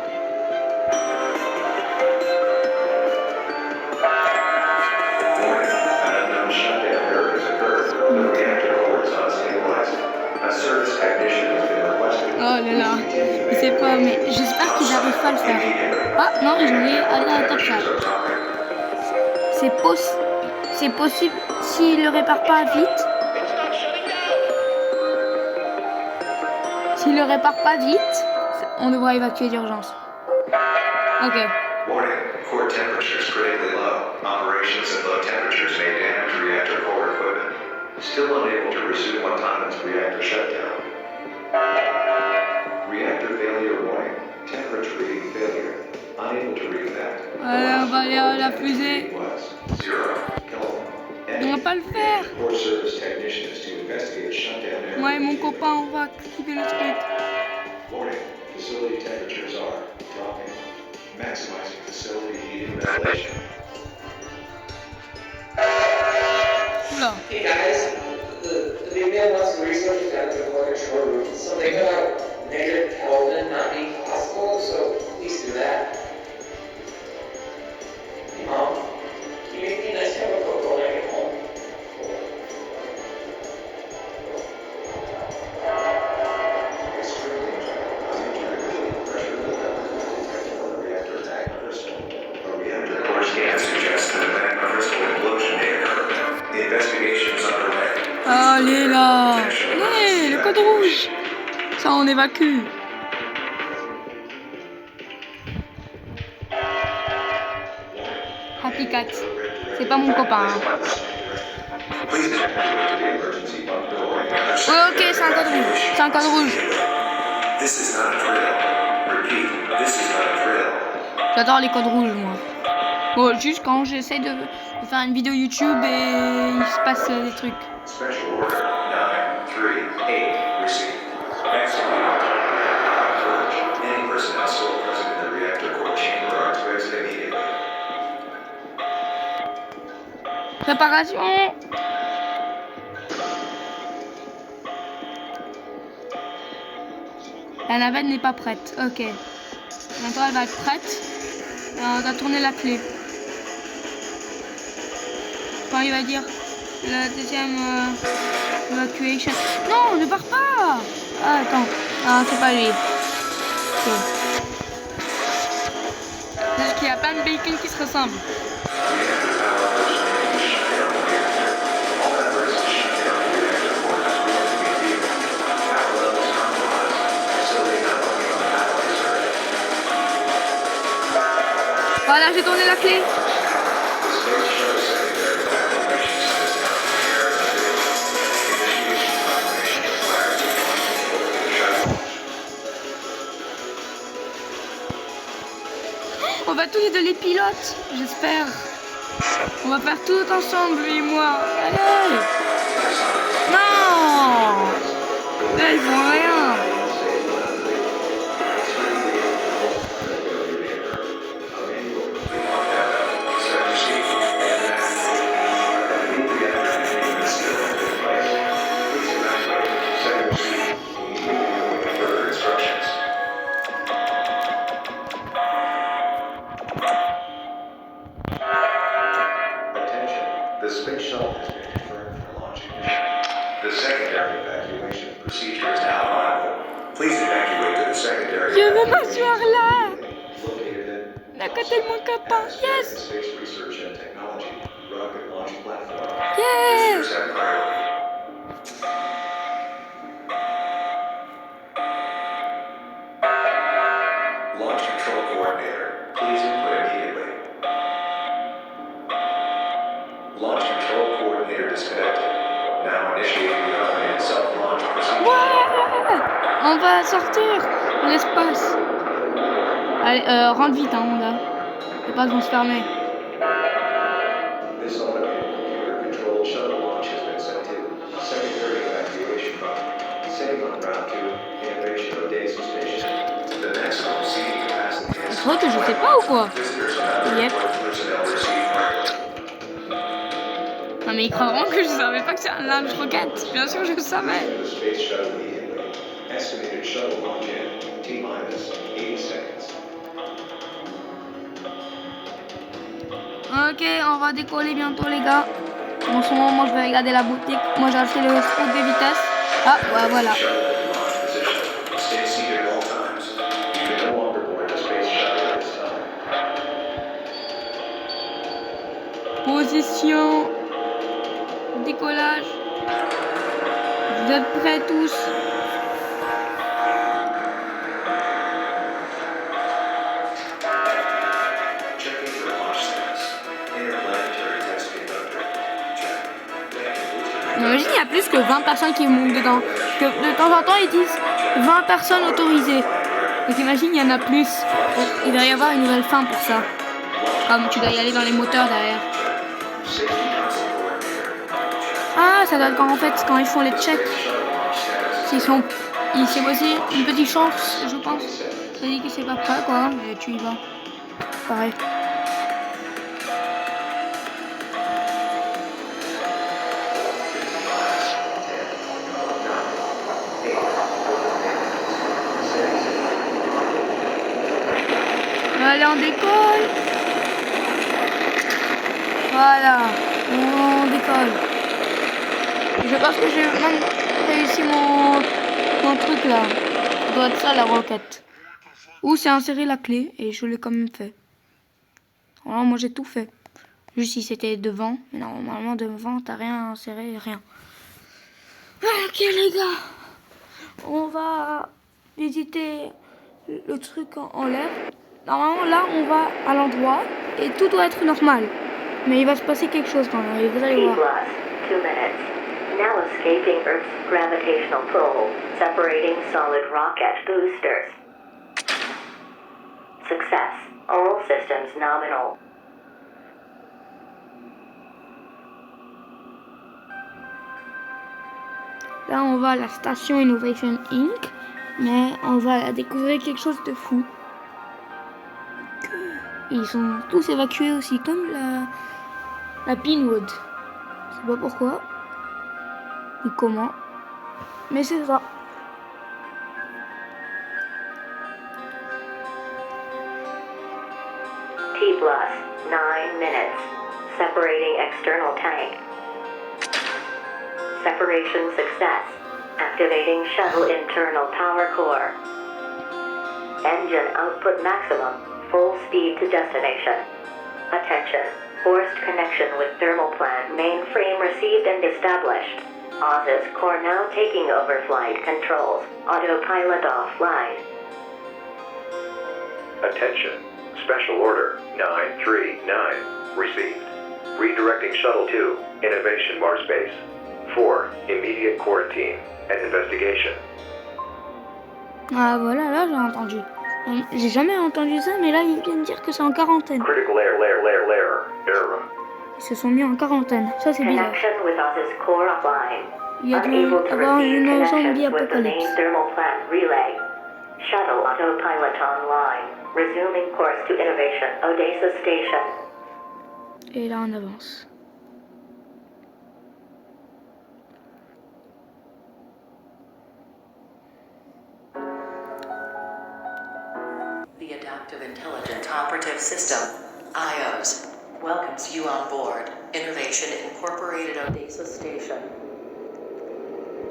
Warning, an unknown shutdown error has occurred. The reactor core is unstabilized. A service technician has been requested. Oh là là. Je sais pas, mais j'espère qu'ils n'arrivent pas à le faire. Ah non, ils ont dit à la top ça. C'est possible s'ils le réparent pas vite. S'ils le réparent pas vite, on devra évacuer d'urgence. Ok. Warning, core temperatures critically low. Operations at low temperatures may damage reactor core equipment. Still unable to resume autonomous reactor shutdown. Reactor failure warning. Temperature reading failure. Unable to read that. Allez, on va aller à la fusée. Was 0 Kelvin. On va pas le faire. Core service technician is to investigate shutdown error. Moi et mon copain, on va activer le truc. Warning, facility temperatures are dropping. Maximizing facility heating ventilation. Oula. Hey guys, the big man wants some resources down to the core control room. Something about negative Kelvin not being possible, so please do that. Hey Mom, can you make me a nice cup of cocoa when I get home? Reactor core scan suggests that a magma crystal implosion may occur. The investigation is underway. Allez là. Allez, le code rouge. Ça, on évacue. Happy Cat. C'est pas mon copain. Hein. Please evacuate to the emergency bunker door. Ouais, ok, c'est un code rouge. C'est un code rouge. This is not a drill. Repeat, this is not a drill. J'adore les codes rouges, moi. Bon, juste quand j'essaie de faire une vidéo YouTube et il se passe des trucs. Special order 938 received. Execute. Purge. Any personnel still present in the reactor core chamber are to exit immediately. Préparation. La navette n'est pas prête. Ok. Maintenant elle va être prête. On va tourner la clé. Quand il va dire la deuxième evacuation. Non, ne pars pas. Ah, attends. Ah, c'est pas lui. Ok. C'est juste qu'il y a plein de bacon qui se ressemblent. Voilà, j'ai tourné la clé. On va tous les deux les pilotes, j'espère. On va faire tout ensemble, lui et moi. Allez. Non. Là, ils font rien. The space shuttle has been confirmed for launching. The secondary evacuation procedure is now viable. Please evacuate to the secondary. Je veux m'asseoir là. Located À côté de mon copain. Yes. Space Research and Technology rocket launch platform. Yeah. Visitors have priority. Launch control coordinator, please input immediately. Launch control coordinator disconnected. Now initiating the automated self-launch procedure. Ouais. On va sortir de l'espace. Allez, rentre vite, hein, là. Les portes vont se fermer. This automated computer-controlled shuttle launch has been sent to secondary evacuation mode. Setting on route to innovation of Daisy Station. The maximum seating capacity is. Je crois que je sais pas ou quoi? Visitors and Yep. personnel receive priority. Non mais il croit vraiment que je savais pas que c'est un lance-roquette. Bien sûr je le savais. The space shuttle immediately. Estimated shuttle launch in T-minus 80 seconds. Ok, on va décoller bientôt les gars. En ce moment, moi je vais regarder la boutique. Moi j'ai acheté le spot de vitesse. Ah ouais voilà. Shuttle in launch position. Stay seated at all times. You can no longer board the space shuttle at this time. Position. Décollage. Vous êtes prêts tous? Checking for launch status. Interplanetary test conductor. Check. Landing booster. Imagine, il y a plus que 20 personnes qui montent dedans. Parce que de temps en temps, ils disent 20 personnes autorisées. Donc imagine, il y en a plus. Donc, il doit y avoir une nouvelle fin pour ça. Comme tu dois y aller dans les moteurs derrière. Safety console coordinator. Ah, ça doit être quand ils font les checks. S'ils sont... C'est aussi une petite chance, je pense. Ça dit que c'est pas prêt, quoi. Mais tu y vas. Pareil. Allez, on décolle. Voilà, on décolle. Je pense que j'ai même réussi mon truc là. Ça doit être ça la roquette. Ou c'est insérer la clé et je l'ai quand même fait. Alors moi j'ai tout fait. Juste si c'était devant. Mais normalement devant t'as rien inséré, rien. Ok les gars. On va visiter le truc en l'air. Normalement là on va à l'endroit et tout doit être normal. Mais il va se passer quelque chose quand même, et vous allez voir. T+, 2 minutes. Now escaping Earth's gravitational pull, separating solid rocket boosters. Success. All systems nominal. Là on va à la station Innovation Inc. Mais on va découvrir quelque chose de fou. Ils sont tous évacués aussi, comme la Pinewood. Je sais pas pourquoi. Ni comment. Mais c'est ça. T+, 9 minutes. Separating external tank. Separation success. Activating shuttle internal power core. Engine output maximum. Full speed to destination. Attention. Forced connection with thermal plant mainframe received and established. OSIS core now taking over flight controls. Autopilot offline. Attention. Special order 939 received. Redirecting shuttle to Innovation Mars Base. For immediate quarantine and investigation. Ah voilà, là j'ai entendu. J'ai jamais entendu ça, mais là, ils viennent dire que c'est en quarantaine. Critical error. Ils se sont mis en quarantaine. Ça, c'est bizarre. Connection with Oz's core offline. Il y a dû Unable to avoir receive une connections zombie with the main apocalypse. thermal plant relay. Shuttle autopilot online. Resuming course to Innovation Odessa Station. Et là, on avance. The Adaptive Intelligence Operative System, IOS, welcomes you on board Innovation Incorporated Odessa Station.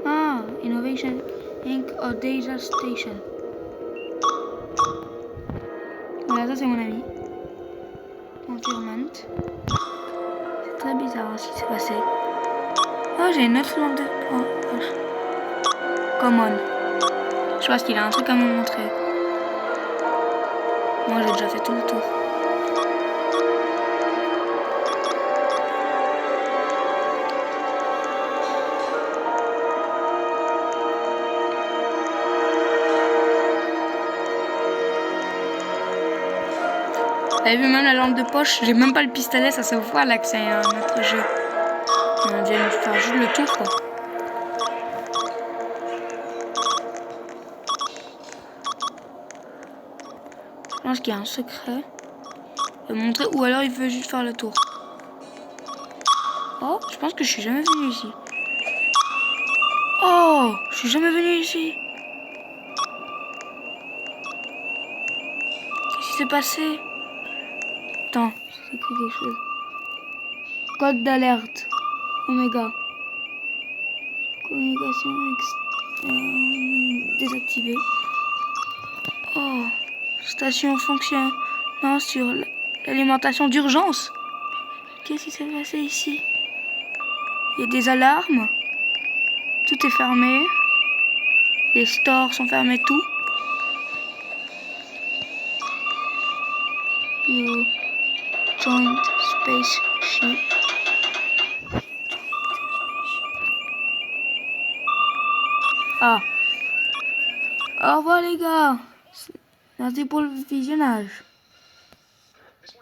Ah, Innovation Inc. Odessa Station. Voilà, ça c'est mon ami. Environment. C'est très bizarre ce qui s'est passé. Oh, j'ai une autre lampe de... Oh, vache. Come on. Je pense qu'il a un truc à me montrer. Moi, j'ai déjà fait tout le tour. Vous avez vu même la lampe de poche, j'ai même pas le pistolet, ça se voit là que c'est un autre jeu. On vient de faire juste le tour quoi. Je pense qu'il y a un secret. Il va montrer ou alors il veut juste faire le tour. Oh, je pense que je suis jamais venu ici. Oh, je suis jamais venu ici. Qu'est-ce qui s'est passé? Attends, c'est écrit quelque chose. Code d'alerte. Oméga. Communication désactivée. Oh, station fonctionnant sur l'alimentation d'urgence. Qu'est-ce qui s'est passé ici? Il y a des alarmes. Tout est fermé. Les stores sont fermés, tout. You joined spaceship. Ah. Au revoir les gars. Merci pour le visionnage.